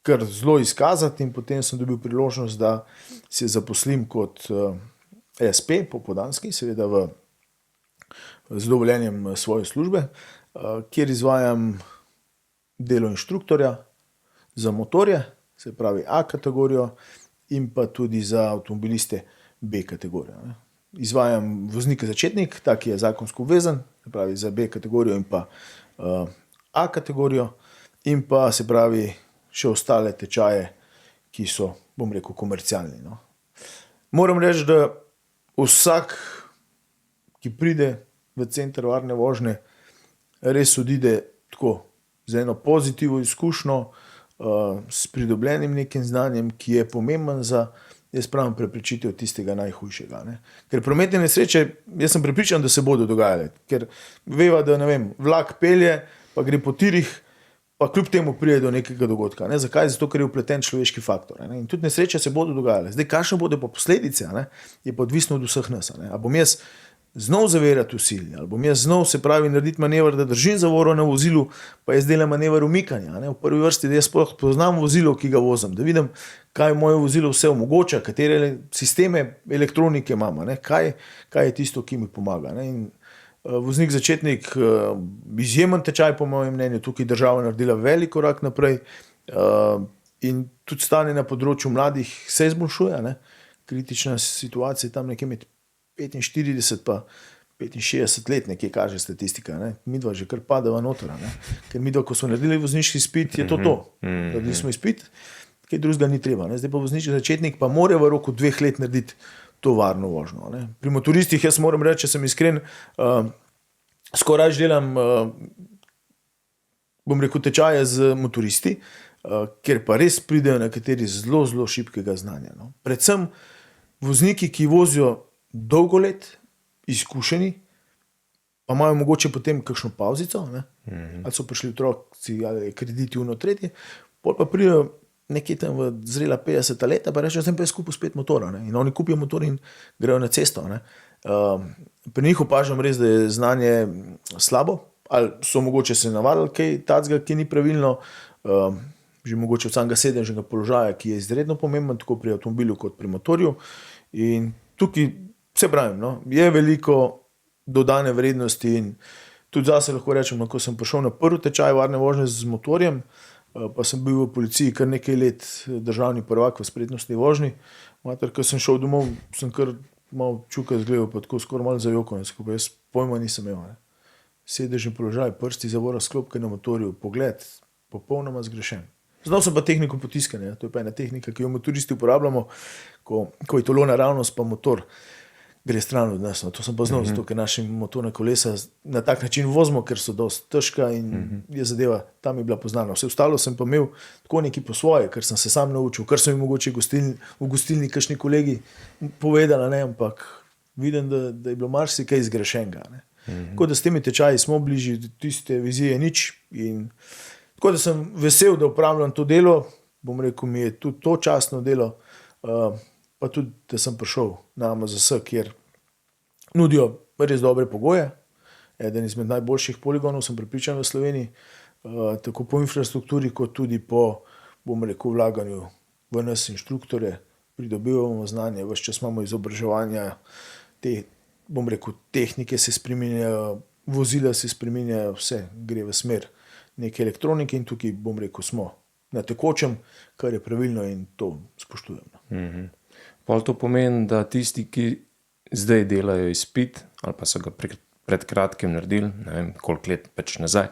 kar zelo izkazati in potem sem dobil priložnost, da se zaposlim kot SP popoldanski, seveda z dovoljenjem svoje službe, kjer izvajam delo inštruktorja za motorje, se pravi A kategorijo in pa tudi za avtomobiliste B kategorijo. Ne. Izvajam voznika začetnik, tak je zakonsko obvezen, se pravi za B kategorijo in pa A kategorijo in pa se pravi še ostale tečaje, ki so, bom rekel, komercialni. No. Moram reči, da vsak, ki pride v center varne vožnje, res odide tako, z eno pozitivno izkušnjo, s pridobljenim nekim znanjem, ki je pomemben za, jaz pravim, preprečitev tistega najhujšega. Ne. Ker prometne nesreče, jaz sem prepričan, da se bodo dogajale, ker veva, da ne vem, vlak pelje, pa gre po tirih, pa kljub temu pride do nekega dogodka. Ne? Zakaj? Zato, ker je vpleten človeški faktor. Ne? In tudi nesreče se bodo dogajale. Zdaj, kakšne bodo pa posledice, ne? Je pa odvisno od vseh nas. Ne? A bom jaz znov zavirati v sili, ali bom jaz znov, se pravi, narediti manever, da držim zavoro na vozilu, pa jaz delam manever umikanja. Ne? V prvi vrsti, da jaz poznam vozilo, ki ga vozim, da vidim, kaj moje vozilo vse omogoča, katere sisteme elektronike imamo, ne? Kaj je tisto, ki mi pomaga. Ne? In voznik začetnik, izjemen tečaj po mojem mnenju, tukaj država naredila velik korak naprej in tudi stanje na področju mladih se izboljšuje. Ne? Kritična situacija tam nekje med 45 pa 65 let, nekje kaže statistika. Ne? Midva že kar padava noter. Ne? Ker midva, ko smo naredili vozniški izpit, je to. Naredili smo izpit, kaj drugega ni treba. Ne? Zdaj pa vozniški začetnik pa mora v roku 2 let narediti to varno vožnjo. Ne. Pri motoristih jaz moram reči, če sem iskren, skoraj delam, bom rekel, tečaje z motoristi, ker pa res pridejo nekateri zelo, zelo šibkega znanja. No. Predvsem vozniki, ki vozijo dolgo let, izkušeni, pa imajo mogoče potem kakšno pavzico, ne. Ali so prišli otroci, ali krediti, tretje, pol pa pridejo nekje tam v zrela 50 leta, pa rečejo, zdaj pa je skupaj spet motor. Ne? In oni kupijo motor in grejo na cesto. Ne? Pri njih opažam res, da je znanje slabo, ali so mogoče se navadili kaj tacga, ki ni pravilno, že mogoče od samega sedežnega položaja, ki je izredno pomemben, tako pri avtomobilu kot pri motorju. In tukaj, se pravim, no, je veliko dodane vrednosti in tudi zase lahko rečem, ko sem prišel na prvi tečaj varne vožnje z motorjem, pa sem bil v policiji kar nekaj let državni prvak v spretnostni vožnji. Mater, ko sem šel domov, sem kar malo čuka zgledal, pa tako skoraj malo zajokan, skupaj jaz pojma nisem imel. Ne. Sedežni položaj, prsti, zavora, sklopke na motorju, pogled, popolnoma zgrešen. Znal sem pa tehniko potiskanja, to je pa ena tehnika, ki jo motoristi uporabljamo, ko je tolo naravnost, pa motor gre stran od nas. No. To sem pa znal, zato ker naši motorne kolesa na tak način vozimo, ker so dosti težka in je zadeva, tam je bila poznana. Vse ostalo sem pa imel tako neki po svoje, ker sem se sam naučil, kar so mi mogoče v gostilni kakšni kolegi povedali, ne, ampak vidim, da je bilo marsikaj zgrešenega. Ne. Tako da s temi tečaji smo bližji tiste vizije nič in tako da sem vesel, da upravljam to delo, bom rekel, mi je tudi to častno delo, pa tudi, da sem prišel na AMZS, kjer nudijo res dobre pogoje. Eden izmed najboljših poligonov, sem prepričan v Sloveniji, tako po infrastrukturi, kot tudi po, bom rekel, vlaganju v nas inštruktorje, pridobivamo znanje, ves čas imamo izobraževanja, bom rekel, tehnike se spreminjajo, vozila se spreminjajo, vse gre v smer neke elektronike in tukaj, bom rekel, smo na tekočem, kar je pravilno in to spoštujemo. Pol to pomeni, da tisti, ki zdaj delajo izpit, ali pa so ga pred kratkim naredili, ne vem, koliko let pač nazaj,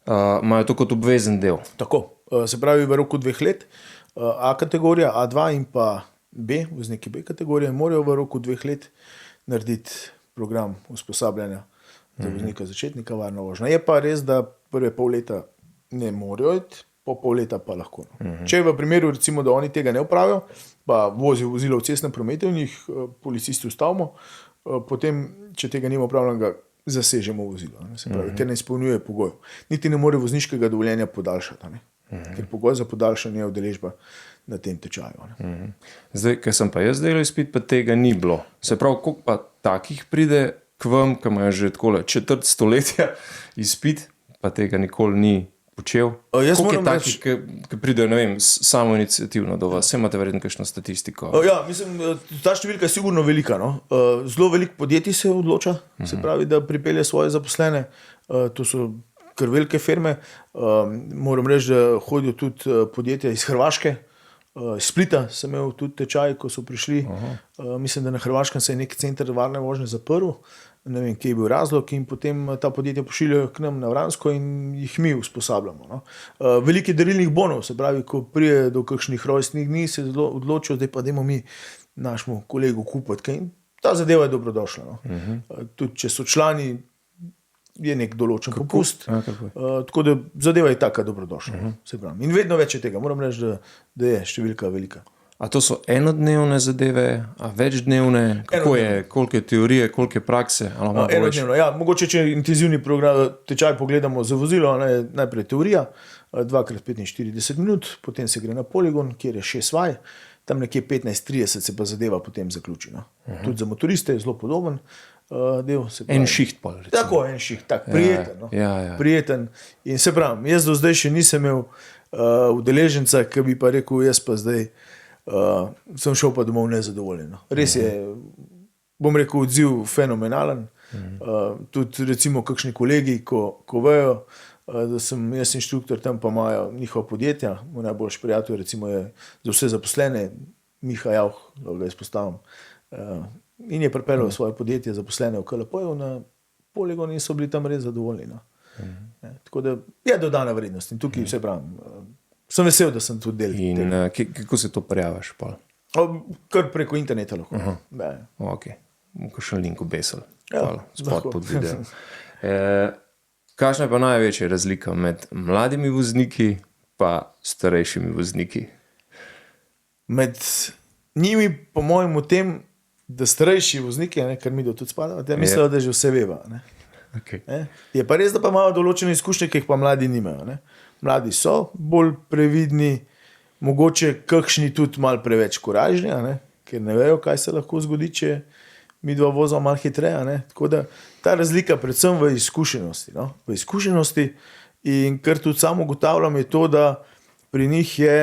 imajo to kot obvezen del. Tako, se pravi v roku 2 let, A kategorija, A2 in pa B, vozniki B kategorije, morajo v roku 2 let narediti program usposabljanja za voznika začetnika varna vožnja. Je pa res, da prve pol leta ne morajo iti, po pol leta pa lahko. Če v primeru, recimo, da oni tega ne opravijo, pa vozijo vozilo v cestnem prometu in jih policisti ustavimo, potem, če tega nima opravljenega, zasežemo vozilo. Se pravi, ker ne izpolnjuje pogojev. Niti ne more vozniškega dovoljenja podaljšati, ker pogoj za podaljšanje je udeležba na tem tečaju. Zdaj, ker sem pa jaz delal izpit, pa tega ni bilo. Se pravi, koliko pa takih pride k vam, ki imajo že takole 4 stoletja izpit, pa tega nikoli ni počel? Koliko je takih, ki pridejo, ne vem, samo iniciativno do vas? Vse imate verjetno kakšno statistiko? Ja, mislim, ta številka je sigurno velika. No? Zelo veliko podjetij se odloča, se pravi, da pripelje svoje zaposlene. To so kar velike firme. Moram reči, da hodijo tudi podjetja iz Hrvaške, iz Splita sem imel tudi tečaj, ko so prišli. Mislim, da na Hrvaškem se je nek center varne vožnje zaprl. Ne vem, kje je bil razlog in potem ta podjetja pošiljajo k nam na Vransko in jih mi usposabljamo. No. Veliki darilnih bonov, se pravi, ko prije do kakšnih rojstnih dni, se odločijo, zdaj pa dajmo mi našemu kolegu kupiti. In ta zadeva je dobrodošla. No. Tudi če so člani, je nek določen popust. Tako da zadeva je taka dobrodošla. Se pravi. In vedno več je tega. Moram reči, da je številka velika. A to so enodnevne zadeve, a večdnevne? Kako je, koliko je teorije, koliko je prakse? Enodnevno, ja. Mogoče, če intenzivni tečaj pogledamo za vozilo, najprej teorija, 2x45 minut, potem se gre na poligon, kjer je 6 vaj, tam nekje 15:30 se pa zadeva potem zaključi. No. Tudi za motoriste je zelo podoben del. En šiht pa, recimo. Tako, en šiht, tak, prijeten. No. Prijeten. In se pravim, jaz do zdaj še nisem imel udeleženca, ki bi pa rekel, jaz pa zdaj sem šel pa domov nezadovoljen. Res je, bom rekel, odziv fenomenalen. Tudi recimo kakšni kolegi, ko vejo, da sem jaz inštruktor, tam pa imajo njihova podjetja, moj najboljši prijatelj recimo je za vse zaposlene, Miha Jauh, da ga izpostavim, in je pripeljal svoje podjetje zaposlene v KLP-ju na poligon in so bili tam res zadovoljni. No. Tako da je dodana vrednost in tukaj vse pravim. Sem vesel, da sem tudi del. In kako se to prijaviš? Kar preko interneta lahko. Ok, kakšen link obesel. Spod pod video. Kakšna je pa največja razlika med mladimi vozniki pa starejšimi vozniki? Med njimi, po mojem, v tem, da starejši vozniki, kar mi do tudi spada, mislijo, da že vse veva. Okay. Je pa res, da pa imajo določene izkušnje, ki jih pa mladi nimajo. Mladi so bolj previdni, mogoče kakšni tudi malo preveč koražni, ker ne vejo, kaj se lahko zgodi, če mi dva vozimo malo hitreje. Tako da ta razlika predvsem v izkušenosti. No? V izkušenosti in kar tudi samo ugotavljam je to, da pri njih je,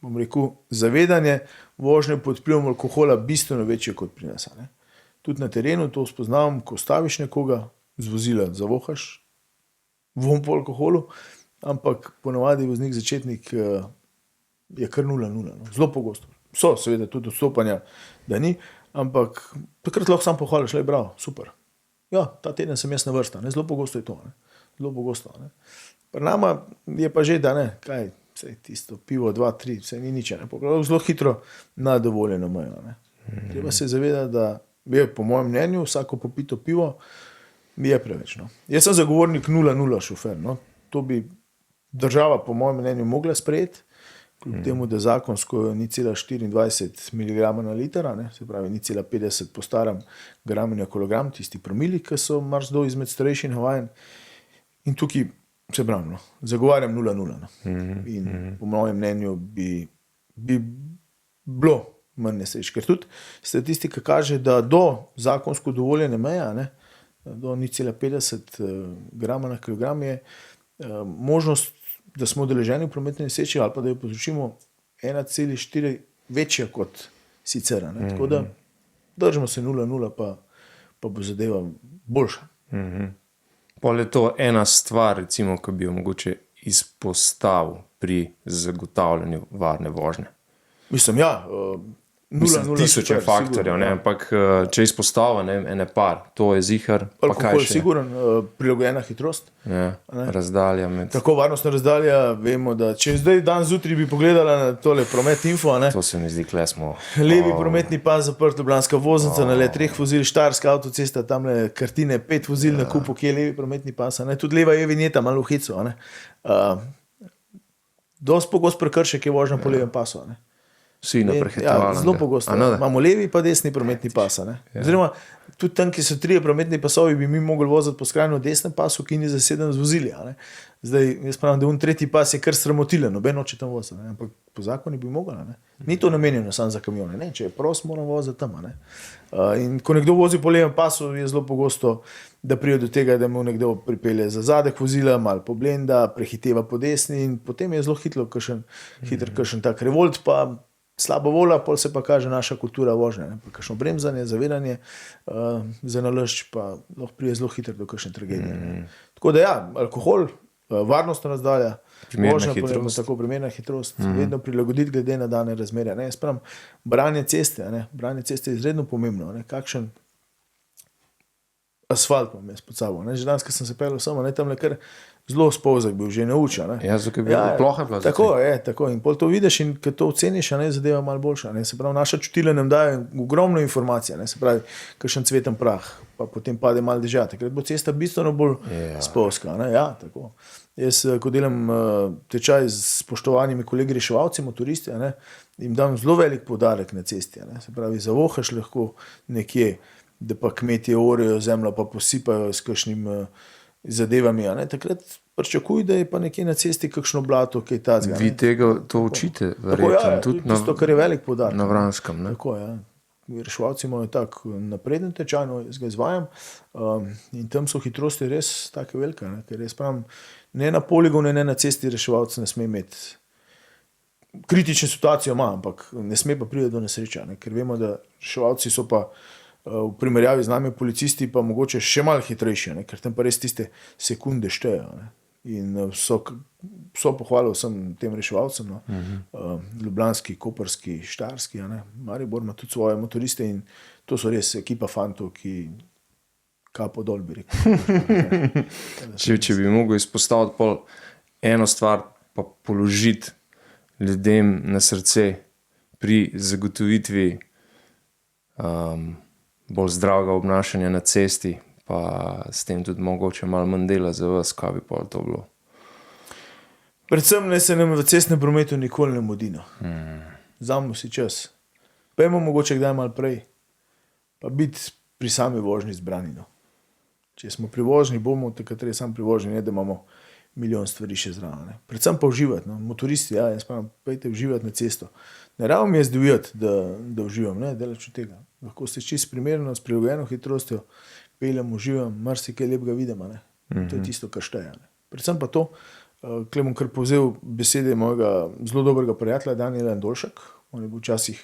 bom rekel, zavedanje vožnje pod vplivom alkohola bistveno večje kot pri nas. Tudi na terenu to spoznavam, ko staviš nekoga z vozila, zavohaš vom po alkoholu, ampak ponavadi voznik začetnik je kar 0,0. No. Zelo pogosto. So seveda tudi odstopanja, da ni, ampak takrat lahko sam pohvališ, le bravo, super. Ja, ta teden sem jaz na vrsta, zelo pogosto je to. Zelo pogosto. Pri nama je pa že, da ne, kaj, vse tisto pivo, 2, 3, vse ni nič. Zelo hitro na dovoljeno mejo. Treba se zavedati, da je po mojem mnenju vsako popito pivo je preveč. No. Jaz sem zagovornik 0,0 šofer. No. To bi država po mojem mnenju mogla sprejeti, kljub temu, da zakonsko ni 0,24 mg na liter, se pravi ni 0,50 po starem gram na kilogram, tisti promili, ki so marsikdo izmed starejših navajen. In tukaj se pravim, no, zagovarjam 0,0. No. In po mojem mnenju bi bilo manj nesreč. Ker tudi statistika kaže, da do zakonsko dovoljene meje, do 0,50 grama na kilogram je možnost, da smo udeleženi v prometni nesreči ali pa da jo povzročimo 1,4 večja kot sicer. Tako da držimo se 0,0 pa bo zadeva boljša. Pol je to ena stvar, recimo, ki bi jo mogoče izpostavil pri zagotavljanju varne vožnje. Mislim, ja, 0,0 tisoče faktorjev, ne, ampak če izpostavlja ene par, to je zihar, pa kaj še? Siguren, prilagojena hitrost. Ja, razdalja med... Tako varnostna razdalja, vemo, da če zdaj dan zjutraj bi pogledala na tole promet info, To se mi zdi, kle smo... Levi prometni pas zaprt, Ljubljanska voznica, na le 3 vozil, Štajerska avtocesta, tamle kartine, 5 vozil na kupu, kje je levi prometni pas, tudi leva je vinjeta, malo v hicu. Dosti pogost prekršek je vožnja po levem pasu. Vsi na prehitevalnem. Ja, zelo pogosto. Imamo levi pa desni prometni pas. Oziroma, tudi tam, ki so 3 prometni pasovi, bi mi mogli voziti po skrajno desnem pasu, ki ni zaseden z vozili. Zdaj, jaz pravim, da tretji pas je kar sramotilen, noben noče tam voziti. Ampak po zakoni bi mogli. Ni to namenjeno samo za kamione. Če je prost, moram voziti tam. In ko nekdo vozi po levem pasu, je zelo pogosto, da pride do tega, da mu nekdo pripelje za zadek vozila, malo poblenda, prehiteva po desni in potem je zelo hitro kakšen tak revolt, pa slabo volja, pol se pa kaže naša kultura vožnje. Kakšno bremzanje, zavedanje za nalašč, pa lahko prije zelo hitro do kakšne tragedije. Tako da ja, alkohol, varnostna razdalja, vožnja tako primerna hitrost, vedno prilagoditi glede na dane razmerja. Jaz pravim, branje ceste je izredno pomembno. Kakšen asfalt imam jaz pod sabo. Že danes, ko sem se peljal samo, tam le kar zelo spolzak bil, že naučen. Ja, zato je bilo ploha bila. Tako. In pol to vidiš in ko to oceniš, zadeva malo boljša. Se pravi, naša čutila nam daje ogromno informacije. Se pravi, kakšen cveten prah, pa potem pade malo dežja. Takrat bo cesta bistveno bolj spolzka. Ja, tako. Jaz, ko delam tečaj z spoštovanimi kolegi reševalci, motoristi, jim dam zelo velik poudarek na cesti. Se pravi, zavohaš lahko nekje, da pa kmetje orejo zemljo, pa posipajo s kakšnim zadevami. Takrat pričakuj, da je pa nekje na cesti kakšno blato, kaj tazga. Vi tega to učite, verjetno. Tudi tisto, kar je velik poudarek. Na Vranskem. Tako, ja. Reševalci imajo tak napreden tečaj, jaz ga izvajam in tam so hitrosti res take velike, ker jaz pravim, ne na poligonu, ne na cesti reševalci ne sme imeti. Kritične situacije ima, ampak ne sme pa priti do nesreča, ker vemo, da reševalci so pa v primerjavi z nami policisti pa mogoče še malo hitrejši, ker tam pa res tiste sekunde štejo. In so pohvalil vsem tem reševalcem, ljubljanski, koprski, štajerski, Maribor ima tudi svoje motoriste in to so res ekipa fantov, ki kapo dol bi rekel. Če bi mogel izpostaviti pol eno stvar, pa položiti ljudem na srce pri zagotovitvi bolj zdravega obnašanja na cesti, pa s tem tudi mogoče malo manj dela za vas, kaj bi pol to bilo? Predvsem ne se nam v cestnem prometu nikoli ne mudi. Vzamemo si čas. Pejmo mogoče kdaj malo prej, pa biti pri sami vožnji zbrani. Če smo pri vožnji, bomo takrat res sam pri vožnji, ne da imamo milijon stvari še zraven. Ne. Predvsem pa uživati, no. Motoristi, ja, jaz pravim, pejte uživati na cesto. Ne rabim mi je zdivjati, da uživam, ne, delač od tega. Lahko se čist primerno, s prilagojeno hitrostjo, peljem, uživam, marsikaj lepega vidim, ne. To je tisto, kar šteje. Ne. Predvsem pa to, tukaj bom kar povzel besede mojega zelo dobrega prijatelja Daniela Dolšak. On je bil včasih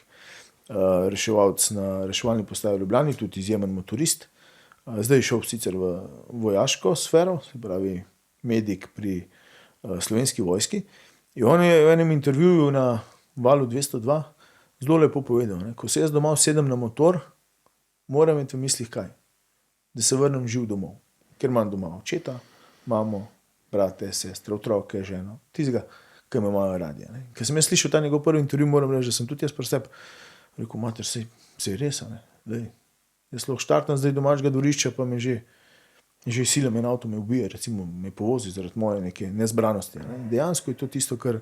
reševalc na reševalni postaji v Ljubljani, tudi izjemen motorist. Zdaj je šel sicer v vojaško sfero, se pravi medik pri slovenski vojski. In on je v enem intervjuju na Valu 202 zelo lepo povedal, ne, ko se jaz domov sedem na motor, moram imeti v mislih kaj? Da se vrnem živ domov. Ker imam doma očeta, mamo, brate, sestre, otroke, ženo, tistega, ki me imajo radi. Ne. Ker sem jaz slišal ta njegov prvi intervju, moram reči, da sem tudi jaz pri sebi rekel, mater, sej res, ne. Dej, jaz lahko štartam zdaj domačega dvorišča, pa me že sila me na avto me ubije, recimo me povozi zaradi moje neke nezbranosti. Ne. Dejansko je to tisto, kar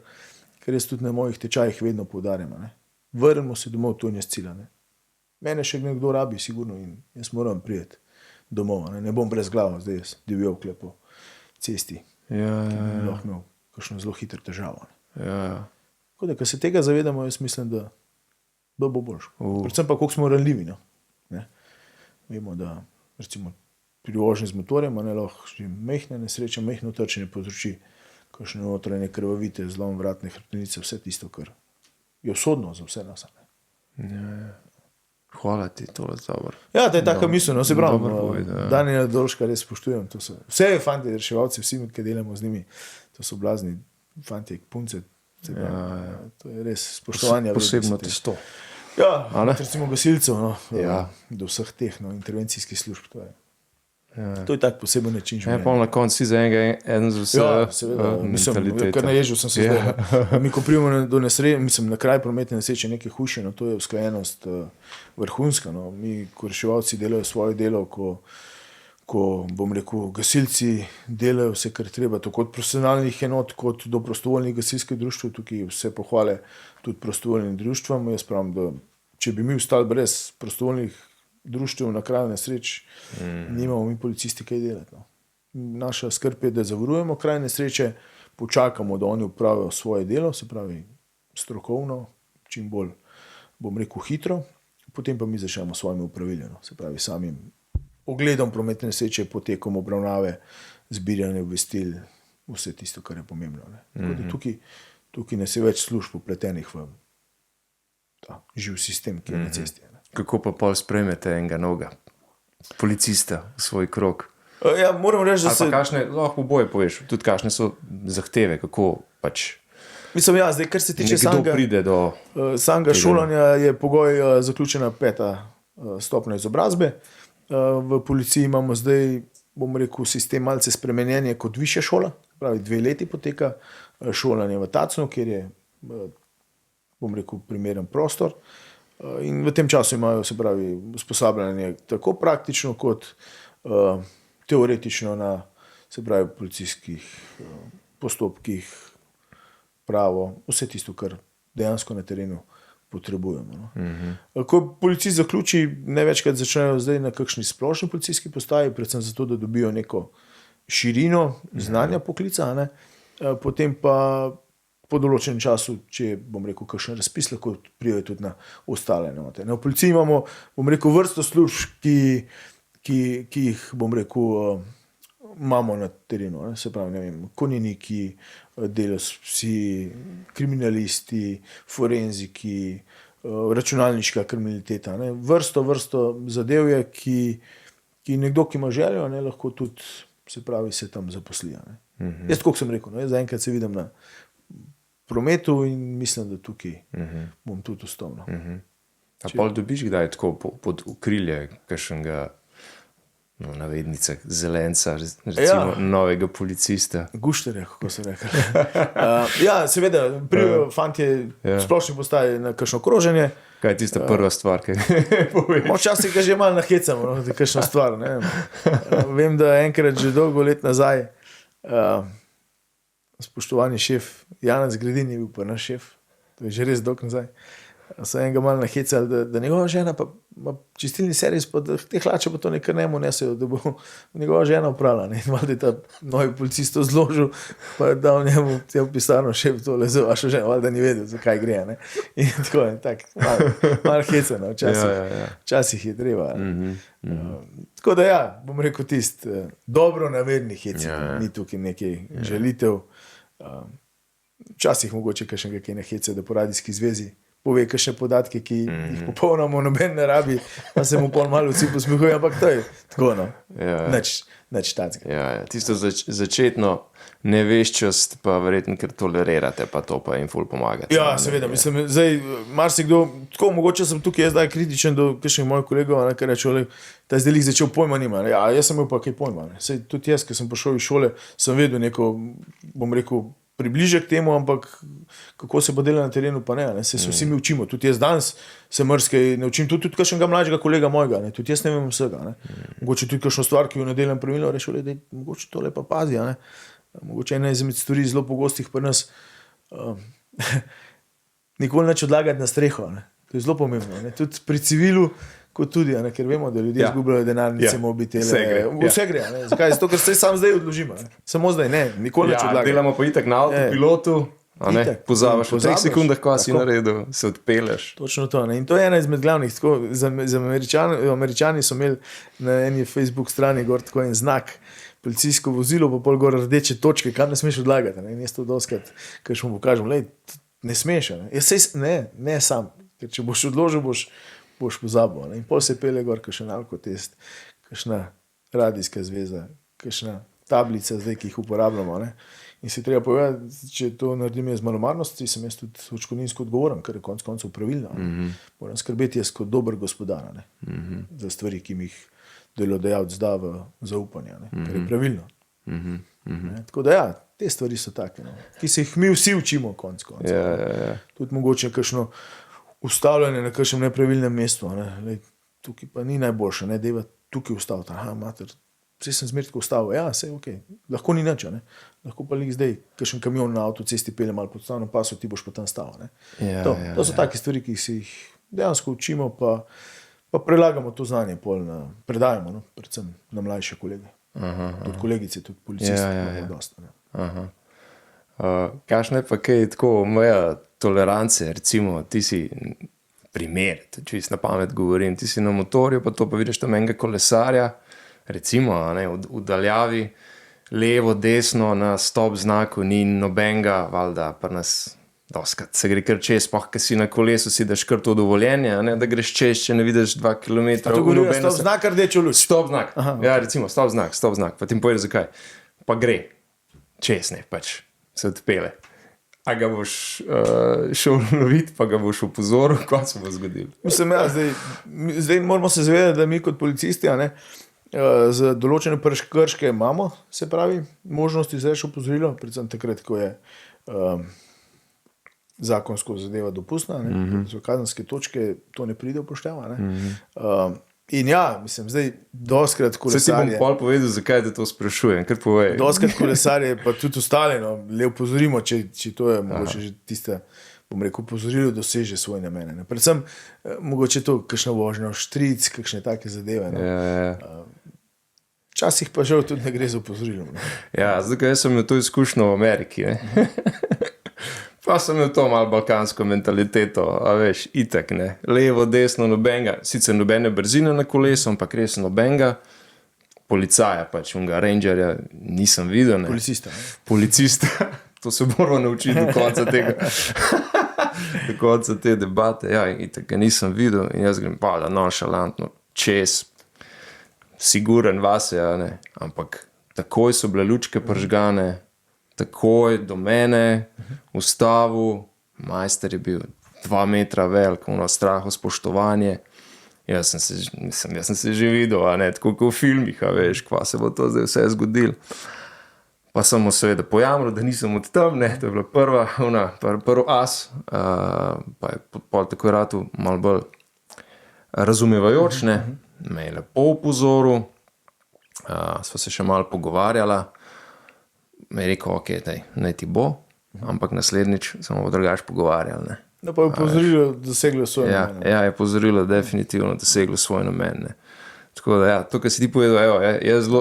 jaz tudi na mojih tečajih vedno poudarjam. Ne. Vrnemo se domov, to je njez cilja. Ne. Mene še nekdo rabi, sigurno, in jaz moram prijeti domov. Ne bom brez glava, zdaj jaz divjal po cesti. Lahko imel kakšno zelo hitro težavo. Tako da, ko se tega zavedamo, jaz mislim, da bo boljš. Predvsem pa, koliko smo ranljivi. No. Ne. Vemo, da recimo pri vožnji z motorjem lahko že mehne nesreče, mehno trčenje povzroči kakšne notranje krvavite, zlom vratne hrbtenice, vse tisto, kar je usodno za vse nas. Hvala ti, to je dobro. Ja, to je taka misel, no, se pravim. Daniela Dolška res spoštujem. Vse fanti, reševalci, vsi, ki delamo z njimi, to so blazni fanti, punce. To je res spoštovanje. Posebno testo. Ja, recimo gasilcev, no, do vseh teh intervencijskih služb. To je tak poseben način življenja. Pa na koncu si za eden z vse mentalitete. Kar naježil sem se zdaj. Mi ko pridemo do nesreče, mislim, na kraj prometne nesreče nekaj hujše, no, to je usklajenost vrhunska. No. Mi, ko reševalci delajo svoje delo, ko bom rekel, gasilci delajo vse, kar treba, tako od profesionalnih enot, kot do prostovoljnih gasilskih društv, tukaj vse pohvale tudi prostovoljnim društvom. Jaz pravim, da če bi mi ostali brez prostovoljnih društev na kraju nesreč, nimamo mi policisti kaj delati. No. Naša skrb je, da zavarujemo kraj nesreče, počakamo, da oni upravijo svoje delo, se pravi strokovno, čim bolj, bom rekel, hitro, potem pa mi začnemo s svojimi upraviljem, se pravi samim ogledom prometne nesreče, potekom obravnave, zbiranje obvestil, vse tisto, kar je pomembno. Ne. Tukaj ne se več služb upletenih v ta živ sistem, ki je na cesti. Kako pa pol sprejmete enega novega policista v svoj krog? Ja, moram reči, da ali pa kakšne, lahko oboje poveš, tudi kakšne so zahteve, kako pač... Mislim, ja, zdaj, kar se tiče samega šolanja, je pogoj zaključena 5. stopnja izobrazbe. V policiji imamo zdaj, bom rekel, sistem malce spremenjen je kot višja šola, pravi 2 leti poteka šolanje v Tacnu, kjer je, bom rekel, primeren prostor. In v tem času imajo, se pravi, usposabljanje tako praktično kot teoretično na, se pravi, policijskih postopkih, pravo, vse tisto, kar dejansko na terenu potrebujemo. No. Ko policist zaključi, največkrat začnejo zdaj na kakšni splošni policijski postaji, predvsem zato, da dobijo neko širino znanja poklica, ne. Potem pa po določenem času, če bom rekel, kakšen razpis, lahko prijajo tudi na ostale enote. V policiji imamo, bom rekel, vrsto služb, ki jih, bom rekel, imamo na terenu. Ne? Se pravi, ne vem, konjeniki, delavci, kriminalisti, forenziki, računalniška kriminaliteta. Ne? Vrsto zadev je, ki nekdo, ki ima željo, ne, lahko tudi, se pravi, se tam zaposli. Jaz, kot sem rekel, ne, zaenkrat se vidim na prometu in mislim, da tukaj bom tudi ostal. A pol dobiš kdaj tako pod okrilje kakšnega, no, navednicah, zelenca, recimo novega policista? Gušterja, kako se rekel. Ja, seveda, prijo fantje splošni postaji na kakšno kroženje. Kaj je tista prva stvar, kaj poveš? Včasih ga že malo nahecamo, no, da kakšno stvar. Ne. Vem, da enkrat že dolgo let nazaj spoštovani šef Janez Gredin je bil pa naš šef, to je že res dolgo nazaj. so enega malo nahecali, da njegova žena pa ima čistilni servis, pa da te hlače pa to nekaj njemu nesejo, da bo njegova žena oprala. Ne? In valjda je ta novi policist to zložil, pa je dal njemu v pisarno šef tole za vašo ženo, valjda ni vedel, zakaj gre. Ne? In tako je, malo hecano, včasih je treba. Tako da ja, bom rekel dobro namerni heci, ni tukaj nekaj želitev. Včasih mogoče kakšnega, ki ne hece, da po radijski zvezi pove kakšne podatke, ki jih popolnoma noben ne rabi, pa se mu pol malo vsi posmehujejo, ampak to je tako, no. Nič tacga. Ja, tisto začetno neveščost pa verjetno, ker tolerirate, pa to pa jim ful pomagate. Ja, seveda, mislim, zdaj marsikdo, tako mogoče sem tukaj zdaj kritičen do kakšnih mojih kolegov, ker rečejo, da zdaj jih začel pojma nima. Ja, jaz sem imel pa kaj pojma. Sej tudi jaz, ker sem prišel iz šole, sem vedel neko, bom rekel, približek temu, ampak kako se bo dela na terenu, pa ne. Se vsi mi učimo. Tudi jaz danes se mrskaj ne učim, tudi kakšnega mlađega kolega mojega. Ne. Tudi jaz ne vem vsega. Ne. Mogoče tudi kakšno stvar, ki jo ne delam pravilno, rešil, da mogoče tole pa pazi. Ne. Mogoče ena izmed stvari zelo pogostih pri nas, nikoli neč odlagati na streho. Ne. To je zelo pomembno. Ne. Tudi pri civilu, kot tudi, ne, ker vemo, da ljudje izgubljajo denarnice, mobitele. Vse gre. Ne. Zakaj? Zato, ker se sam zdaj odložim. Ne. Samo zdaj, ne, nikoli neč odlagati. Delamo pa itak na avtopilotu, pozavaš v 3 sekundah, ko si naredil, se odpeleš. Točno to. Ne. In to je ena izmed glavnih. Tako, za Američani so imeli na eni Facebook strani gor tako en znak, policijsko vozilo, pa pol gor rdeče točke, kam ne smeš odlagati. Ne. In jaz to doskrat, ker še mu pokažem, ne smeš. Ne. Ne sam, ker če boš odložil, boš pozabil. Ne? In pol se pele gor kakšen alkotest, kakšna radijska zveza, kakšna tablica zdaj, ki jih uporabljamo. Ne? In si treba povedati, če to naredim jaz z malomarnosti, sem jaz tudi odškodninsko odgovoren, ker je konec koncev pravilno. Moram skrbeti jaz kot dober gospodar, za stvari, ki mi jih delodajalec da v zaupanje, ker je pravilno. Tako da ja, te stvari so take, ki se jih mi vsi učimo konec koncev. Tudi mogoče kakšno ustavljanje na kakšnem nepravilnem mestu. Ne. Tukaj pa ni najboljše, ne deva tukaj ustaviti. Aha, mater, vse sem zmer tako ustavil. Ja, vse je okej. Lahko ni nič, ne. Lahko pa zdaj kakšen kamion na avtocesti pelje malo pod stavno paso, ti boš pa tam stal. Ne. To so take stvari, ki si jih dejansko učimo, pa prelagamo to znanje pol predajamo, predvsem na mlajše kolege. Tudi kolegice, tudi policisti. Kakšna je pa kaj tako moja tolerance, recimo ti si primer, čisto na pamet govorim, ti si na motorju, pa to pa vidiš tam enega kolesarja, recimo v daljavi, levo, desno na stop znaku ni nobenega, valjda pa nas doskrat se gre kar čez, pa ki si na kolesu, si daš kar to dovoljenje, da greš čez, če ne vidiš 2 kilometra. To govorijo stop znak, rdečo luč. Stop znak, ja recimo stop znak, pa ti povedi zakaj. Pa gre čez, ne, pač se odpele. A ga boš šel loviti, pa ga boš upozoril, kaj se bo zgodilo. Mislim, ja, zdaj moramo se zavedati, da mi kot policisti, z določene prekrške imamo, se pravi, možnosti izreči opozorilo, predvsem takrat, ko je zakonsko zadeva dopustna, so kazenske točke, to ne pride upošteva. In ja, mislim, zdaj doskrat kolesarje... Se ti bom pol povedal, zakaj te to sprašujem, kar povej. Doskrat kolesarje, pa tudi ostale, le upozorimo, če to je mogoče že tiste, bom rekel, upozorilo doseže svoje namene. Predvsem, mogoče to, kakšna vožnja štric, kakšne take zadeve. Včasih pa žal tudi ne gre za upozorilo. Ja, zdaj, jaz sem imel to izkušnjo v Ameriki, Pa sem imel to malo balkansko mentaliteto, a veš, itak, ne. Levo, desno, nobenega, sicer nobene brzine na kolesu, ampak res nobenega. Policaja, pač unga rangerja nisem videl, ne. Policista, to se moramo naučiti do konca tega. Do konca te debate, ja, itak ga nisem videl in jaz grem pa da nonšalantno čez, siguren vase, ne, ampak takoj so bile lučke pržgane, takoj do mene, ustavil, majster je bil 2 metra velik, straho spoštovanje. Jaz sem se že videl, tako kot v filmih, veš, kva se bo to zdaj vse zgodilo. Pa sem mu seveda pojamral, da nisem od tam, to je bila prvi as, pa je pol tako ratu malo bolj razumevajoč, me je lepo upozoril, sva se še malo pogovarjala, me je rekel, ok, naj ti bo, ampak naslednjič se bomo drugače pogovarjali, Da pa je opozorilo, doseglo svoj namen. Ja, je opozorilo definitivno doseglo svoj namen. Ne. Tako da, ja, to, kar si ti povedal, evo,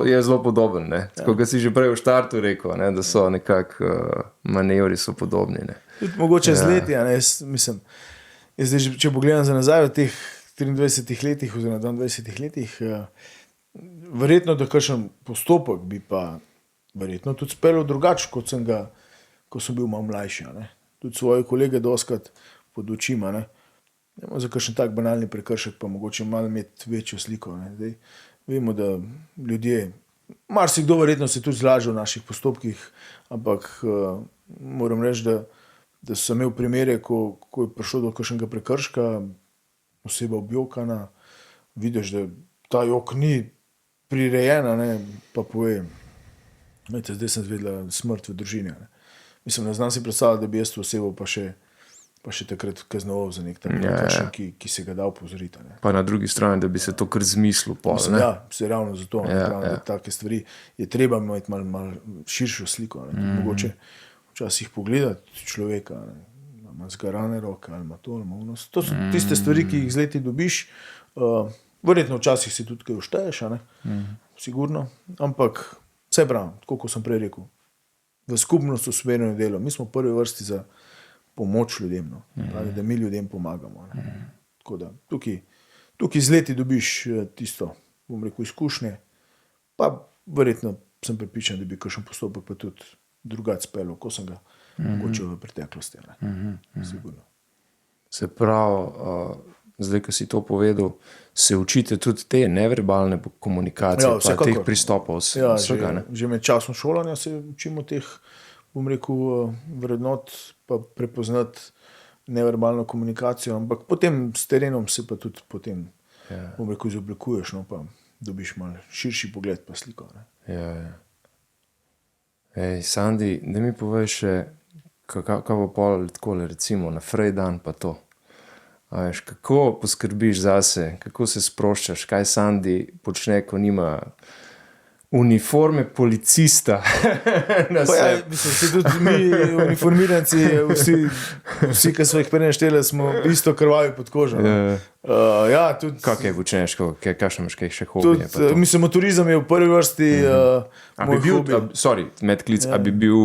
je zelo podoben. Ne. Tako, kot si že prej v štartu rekel, ne, da so nekako manevri so podobni. Ne. Tudi mogoče z leti, ne, mislim, zdaj, če pogledam za nazaj v teh 23 letih oziroma 22 letih, verjetno, da kakšen postopek bi pa verjetno tudi speljal drugače, kot sem ga, ko sem bil malo mlajši. Ne. Tudi svoje kolege doskrat pod očima. Ne. Za kakšen tak banalni prekršek pa mogoče malo imeti večjo sliko. Ne. Zdaj, vemo, da ljudje, marsikdo verjetno se tudi zlaže v naših postopkih, ampak moram reči, da sem imel primere, ko je prišlo do kakšnega prekrška, oseba objokana, vidiš, da ta jok ni prirejena, ne, pa pove, zdaj sem zvedela smrt v družini. Ne. Mislim, ne znam si predstavljati, da bi jaz to osebo pa še takrat kaznoval za nek tak prekršek, ki se ga da opozoriti. Ne. Pa na drugi strani, da bi se to kar zmislil. Mislim, ja, se ravno zato, da take stvari je treba imeti malo širšo sliko. Ne. Mogoče včasih pogledati človeka, ne. Ima zgarane roke, ali ima to, ali ima ono. To so tiste stvari, ki jih z leti dobiš. Verjetno včasih si tudi kaj ušteješ, sigurno. Ampak vse pravim, tako kot sem prej rekel, v skupnost usmerjeno delo. Mi smo v prvi vrsti za pomoč ljudem, no. Pravi, da mi ljudem pomagamo. Ne. Tako da tukaj z leti dobiš tisto, bom rekel, izkušnje, pa verjetno sem prepričan, da bi kakšen postopek pa tudi drugače speljal, ko sem ga mogoče v preteklosti. Sigurno. Se pravi, zdaj, ko si to povedal, se učite tudi te neverbalne komunikacije, pa teh pristopov vsega. Že med časom šolanja se učimo teh, bom rekel, vrednot, pa prepoznati neverbalno komunikacijo, ampak potem s terenom se pa tudi potem, bom rekel, izoblikuješ, no, pa dobiš malo širši pogled pa sliko. Ne. Ja. Ej, Sandi, da mi povej še, kaj bo pol takole, recimo, na frej dan pa to. A veš, kako poskrbiš zase, kako se sproščaš, kaj Sandi počne, ko nima uniforme policista. Mislim, se tudi mi uniformiranci, vsi, ki smo jih prenešteli, smo isto krvavi pod kožo. Tudi... Kaj počneš, kakšne imaš, kaj še hobije? Mislim, motorizem je v prvi vrsti moj hobi. Medklic, a bi bil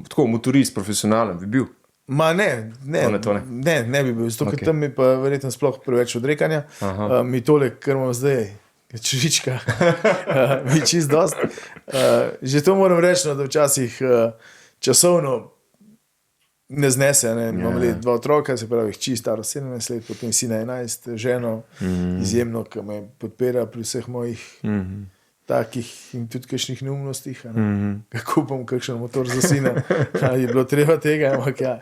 tako motorist profesionalen, bi bil? Ma ne bi bil, zato ker tam mi pa verjetno sploh preveč odrekanja. Mi tole, kar imam zdaj, čužička, mi čist dost. Že to moram reči, da včasih časovno ne znese. Imam dva otroka, se pravi hči staro 17 let, potem sina 11, ženo izjemno, ki me podpira pri vseh mojih takih in tudi kakšnih neumnostih, kako bom kakšen motor za sina, je bilo treba tega, ampak ja.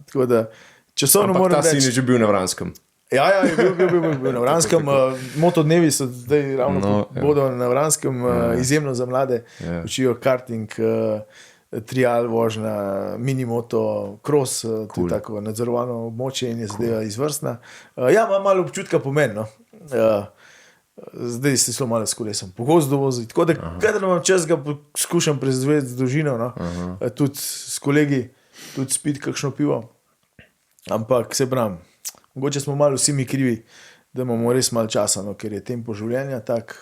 Tako da časovno moram reči. Ampak ta sin je že bil na Vranskem. Ja, je bil na Vranskem. Motodnevi so zdaj ravno bodo na Vranskem, izjemno za mlade. Učijo karting, trial vožnja, minimoto, cross, to je tako nadzorovano območje in je zadeva izvrstna. Ja, ima malo občutka pomen, no. Zdaj se zelo malo s kolesom po gozdu vozi, tako da kadar imam čas, ga skušam prezvedeti z družino, no. Tudi s kolegi, tudi spiti kakšno pivo. Ampak se pravim, mogoče smo malo vsi mi krivi, da imamo res malo časa, no, ker je tempo življenja tak,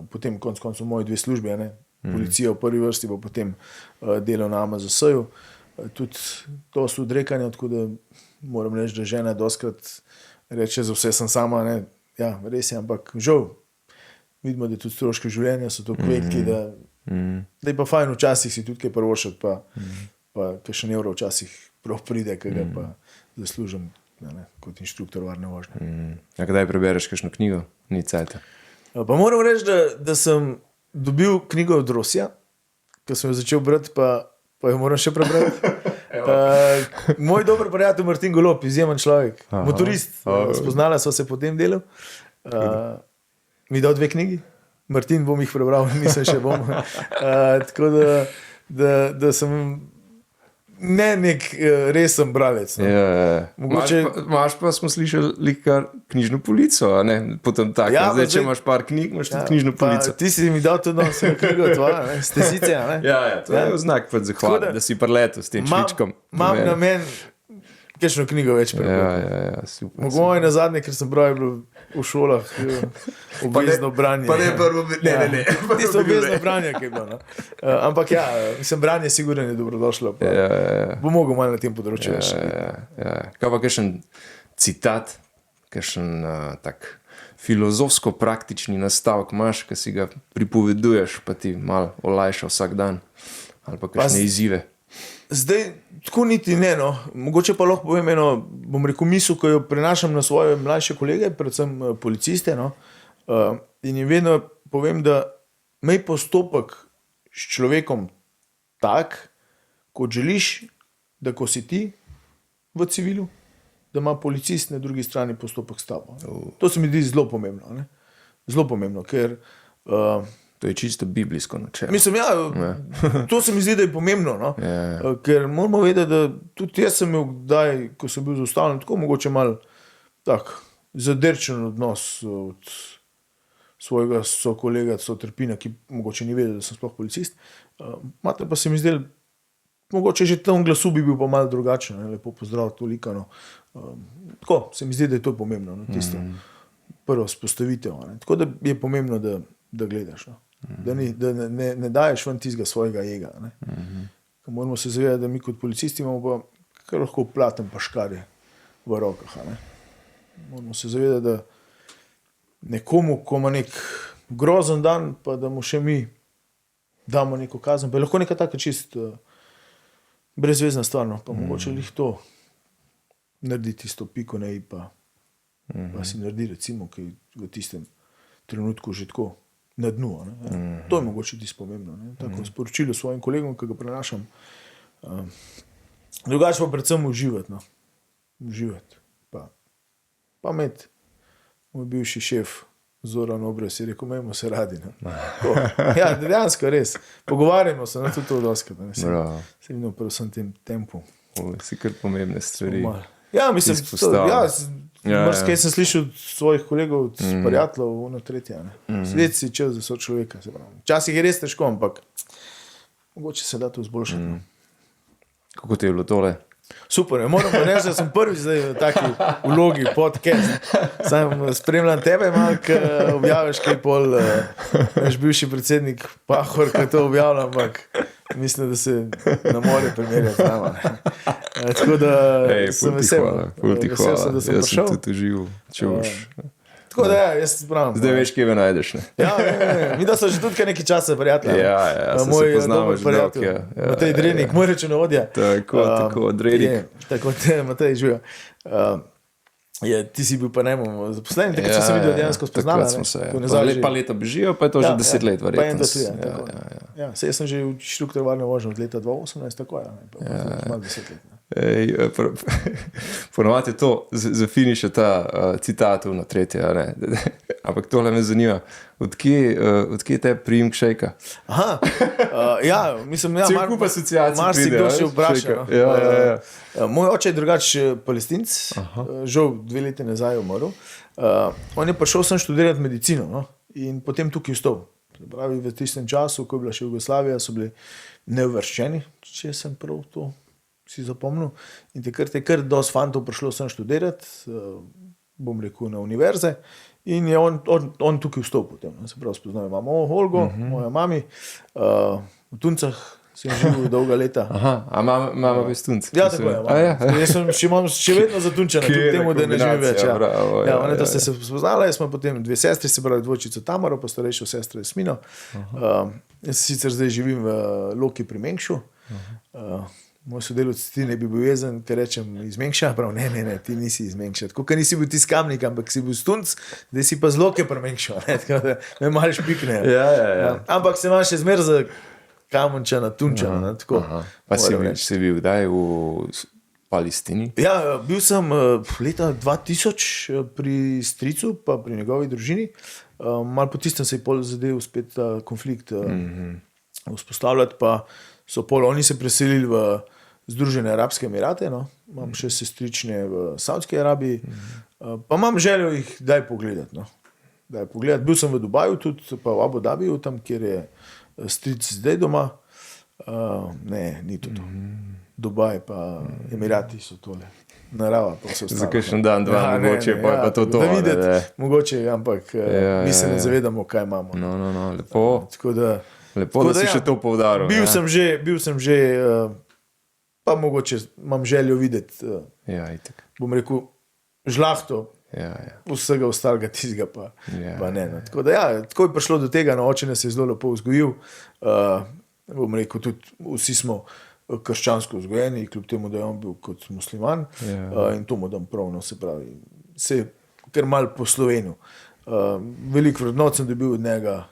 potem konc koncev moji dve službe, ne, policija v prvi vrsti, pa potem delo na AMZS-ju, tudi to so odrekanja, tako da moram reči, da žena doskrat reče, za vse sem sama, ne, ja, res je, ampak žal, vidimo, da tudi stroške življenja so to veliki, da je pa fajn včasih si tudi kaj prvošati, pa kakšen evro včasih prav pride, kaj ga pa zaslužim. Kot inštruktor varne vožnje. A kdaj prebereš kakšno knjigo? Ni cajta. Pa moram reči, da sem dobil knjigo od Rosija, ko sem jo začel brati, pa jo moram še prebrati. Moj dober prijatelj Martin Golob, izjemen človek, motorist, spoznala sva se po tem delu. Mi dal 2 knjigi, Martin bom jih prebral, mislim še bom. Tako da sem ne nek resen bralec. No. Mogoče... Imaš pa, smo slišali, kar knjižno polico, a ne? Potem tako. Ja, zdaj, če imaš par knjig, imaš tudi knjižno polico. Ti si mi dal tudi knjigo tvoja, Stesice, a ne? Ja, to je znak zahvali, da si preletel s tem švičkom. Imam namen kakšno knjigo več prebral. Ja, super. Mogoče na zadnje, ker sem bral, je bilo v šolah obvezno branje. Pa ne prvo, ne. Tisto obvezno branje, ki je bilo. No? Ampak ja, mislim, branje sigurno je dobrodošlo. Bo mogel malo na tem področju. Ja. Kaj pa kakšen citat, kakšen tak filozofsko-praktični nastavek imaš, ki si ga pripoveduješ, pa ti malo olajša vsak dan, ali pa kakšne izzive? Zdaj, tako niti ne, no. Mogoče pa lahko povem eno, bom rekel, misel, ko jo prenašam na svoje mlajše kolege, predvsem policiste, no. In jim vedno povem, da imej postopek s človekom tak, kot želiš, da ko si ti v civilu, da ima policist na drugi strani postopek s tabo. To se mi zdi zelo pomembno, ne. Zelo pomembno, ker To je čisto biblijsko načelo. mislim, to se mi zdi, da je pomembno, no? Ker moramo vedeti, da tudi jaz sem imel kdaj, ko sem bil zaustavljen, tako mogoče malo tak zadrčen odnos od svojega sokolega, sotrpina, ki mogoče ni vedel, da sem sploh policist. Mate pa se mi zdel, mogoče že tam glasu bi bil pa malo drugačen, ne? Lepo pozdrav, toliko, no. Tako, se mi zdi, da je to pomembno, no? Tisto prvo spostavitev, ne? Tako da je pomembno, da gledaš, no? Da ne daješ ven tistega svojega ega. Moramo se zavedati, da mi kot policisti imamo pa kar lahko platen pa škarje v rokah. Moramo se zavedati, da nekomu, ko ima nek grozen dan, pa da mu še mi damo neko kazen, pa je lahko neka taka čist brezvezna stvar, no? Pa mogoče lih to naredi tisto piko na i, pa si naredi recimo, ki v tistem trenutku že tako na dnu. To je mogoče tisto pomembno. Tako sporočilo svojim kolegom, ki ga prenašam. Drugače pa predvsem uživati. No. Uživati. Pa imeti moj bivši šef Zoran Obraz je rekel, imejmo se radi. No. Ja, dejansko res. Pogovarjamo se na tudi to doskrat. Se vidimo predvsem tem tempu. Si kar pomembne stvari. Ja, mislim, kaj sem slišal od svojih kolegov, od prijateljev, ono tretje. Sled si čas za sočloveka. Včasih je res težko, ampak mogoče se da to izboljšati. Kako ti je bilo tole? Super, moram pa reči, da sem prvič zdaj v taki vlogi podcast. Sam spremljam tebe, Mark, objaviš kaj pol, naš bivši predsednik Pahor, kaj to objavlja, ampak mislim, da se ne more primerjati z nama. Tako da sem vesel, da sem prišel. Jaz sem tudi užival, če boš. Tako da jaz pravim. Zdaj veš, kje me najdeš. Ne? Ja, mi da so že tudi nekaj časa prijatelji. Ja, se poznamo že dolgo. Matej Drenik, moj računovodja. Tako, Drenik. Tako, Matej živijo. Ti si bil pa najmo zaposlen, tako so se videli dejansko spoznali. Takrat smo se. Pa leta bežijo, pa je to že 10 let verjetno. Saj jaz sem že inštruktor varne vožnje od leta 2018, tako je. Malo 10 let. Ponovadi je to za finiš ta citat na tretje, ampak tole me zanima, odkje te priimek Šejka? Aha, ja, mislim, cel kup asociacij pride, kdo še vpraša. Moj oče je drugač Palestinec, žal 2 leti nazaj je umrl. On je prišel sem študirati medicino, no? In potem tukaj vstal. Pravi, v tistem času, ko je bila še Jugoslavija, so bili neuvrščeni, če sem prav to si zapomnil. In takrat je kar dosti fantov prišlo sem študirati, bom rekel, na univerze. In je on tukaj vstal potem. Se pravi, spoznal imamo Olgo, moja mami, v Tuncah sem živel dolga leta. Aha, a mama v Tunci? Ja, tako je. Jaz sem še vedno za Tunčana, tudi temu, da ne živim več. Ja, ona sta se spoznala, jaz smo potem 2 sestri, se pravi dvojčico Tamaro, pa starejšo sestro Jasmino. Jaz sicer zdaj živim v Loki pri Mengšu. Moj sodelavec ti ne bi bil jezen, ker rečem iz Mengša, prav ne, ti nisi iz Mengša. Tako, ker nisi bil ti z Kamnika, ampak si bil z Tunc, zdaj si pa z Loke pri Mengšu, tako da me malo špikne. Ja. Ampak se imam še zmer za Kamončana, Tunčana, tako. Pa si bil kdaj v Palestini? Ja, bil sem leta 2000 pri stricu, pa pri njegovi družini. Malo po tistem se je pol zadev spet konflikt vzpostavljati, pa so pol oni se preselili v Združene arabske emirate, no. Imam še sestrične v Saudski Arabiji, pa imam željo jih daj pogledati. No. Bil sem v Dubaju tudi, pa v Abu Dhabiju, tam, kjer je stric zdaj doma. Ne, ni to. Dubaj pa Emirati so tole. narava. Pa vse ostalo. Za kakšen dan, dva, mogoče, pa je pa to. Da videti, ne. mogoče, ampak mi se ne zavedamo, kaj imamo. No, lepo. Tako da, Lepo, da si še to poudaril. bil sem že, pa mogoče imam željo videti, Ja, itak. bom rekel, žlahto Ja. vsega ostalega tizga pa, Ja, pa ne. No. Tako da ja, tako je prišlo do tega, no, oče nas je zelo lepo vzgojil, bom rekel, tudi vsi smo krščansko vzgojeni, kljub temu, da je on bil kot musliman, in to mu dam prav, no, se pravi, se je kar mal po Sloveniju. Veliko vrednot sem dobil od njega,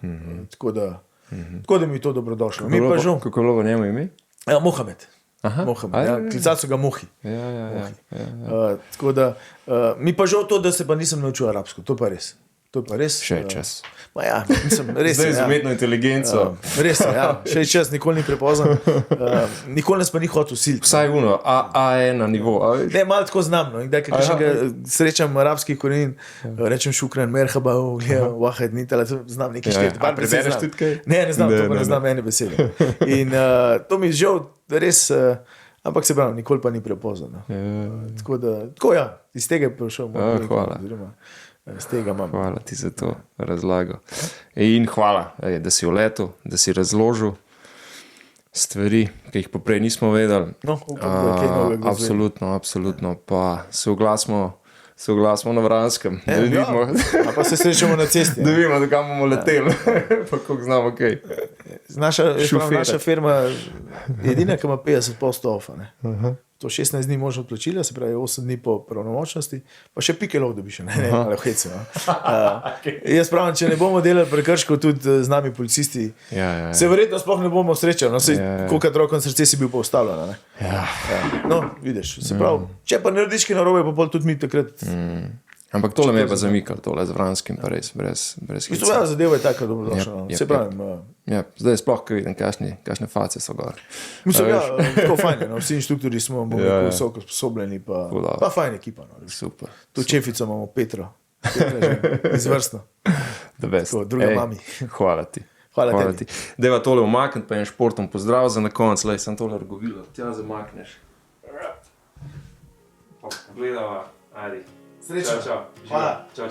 tako da mi je to dobrodošlo. Mi pa žal. Kako je bilo v njemu ime? Ja, Mohamed. Aha. Mohamed, ja, klicali so ga Mohi. Ja. Tako da, mi pa žal to, da se pa nisem naučil arabsko, to pa res. To je pa res. Še je čas. Ma ja, mislim, res Zdaj je, z umetno inteligenco. Res je, ja. Še je čas, nikoli ni prepozno. Nikoli nas pa ni hotel siliti. Vsaj uno, A1 na nivo. Ne, malo tako znam, no. In da, ker še srečam arabskih korenin, rečem šukran, merhaba, wahed, nitala, znam nekaj šteti. Prebereš tudi kaj? Ne znam, to pa ne znam ene besede. In to mi je žal, res, ampak se pravi, nikoli pa ni prepozno. Tako ja, iz tega je prišel moj projekt, hvala. oziroma z tega imam. Hvala ti za to razlago. In hvala, da si v letu, da si razložil stvari, ki jih poprej nismo vedeli. No, upam, da je kaj novega Absolutno. Pa se oglasimo na Vranskem. Da vidimo, A pa se srečamo na cesti. da vidimo, da kam bomo leteli. Pa koliko znamo kaj. Naša firma je edina, ki ima 50% ofa. To 16 dni možno odplačila, se pravi 8 dni po pravnomočnosti, pa še pike lahko dobiš, ne, ali hece. No. Jaz pravim, če ne bomo delali prekrškov tudi z nami policisti, se verjetno sploh ne bomo srečali, no, koliko rokom srce si bil pa ustavljen. No, vidiš, se pravi, če pa narediš kaj narobe, pa pol tudi mi takrat. Ampak tole me je pa zamikal, tole z Vranskim, pa res, brez hica. Ja, zadeva je taka dobrodošla. Se pravim. Zdaj sploh, ko vidim, kakšne face so gor. Mislim, tako fajn, no, vsi inštruktori smo visoko sposobljeni, pa fajn ekipa. No. Super. Tu čefico imamo Petro, izvrstno. Druga mami. Hvala ti. Hvala ti. Deva tole umakniti, pa en športom pozdrav za na konc, lej, sem tole rgovilo, tja zamakneš. Pa pogledava, ajde. Srečno. Čau. Hvala. Čau.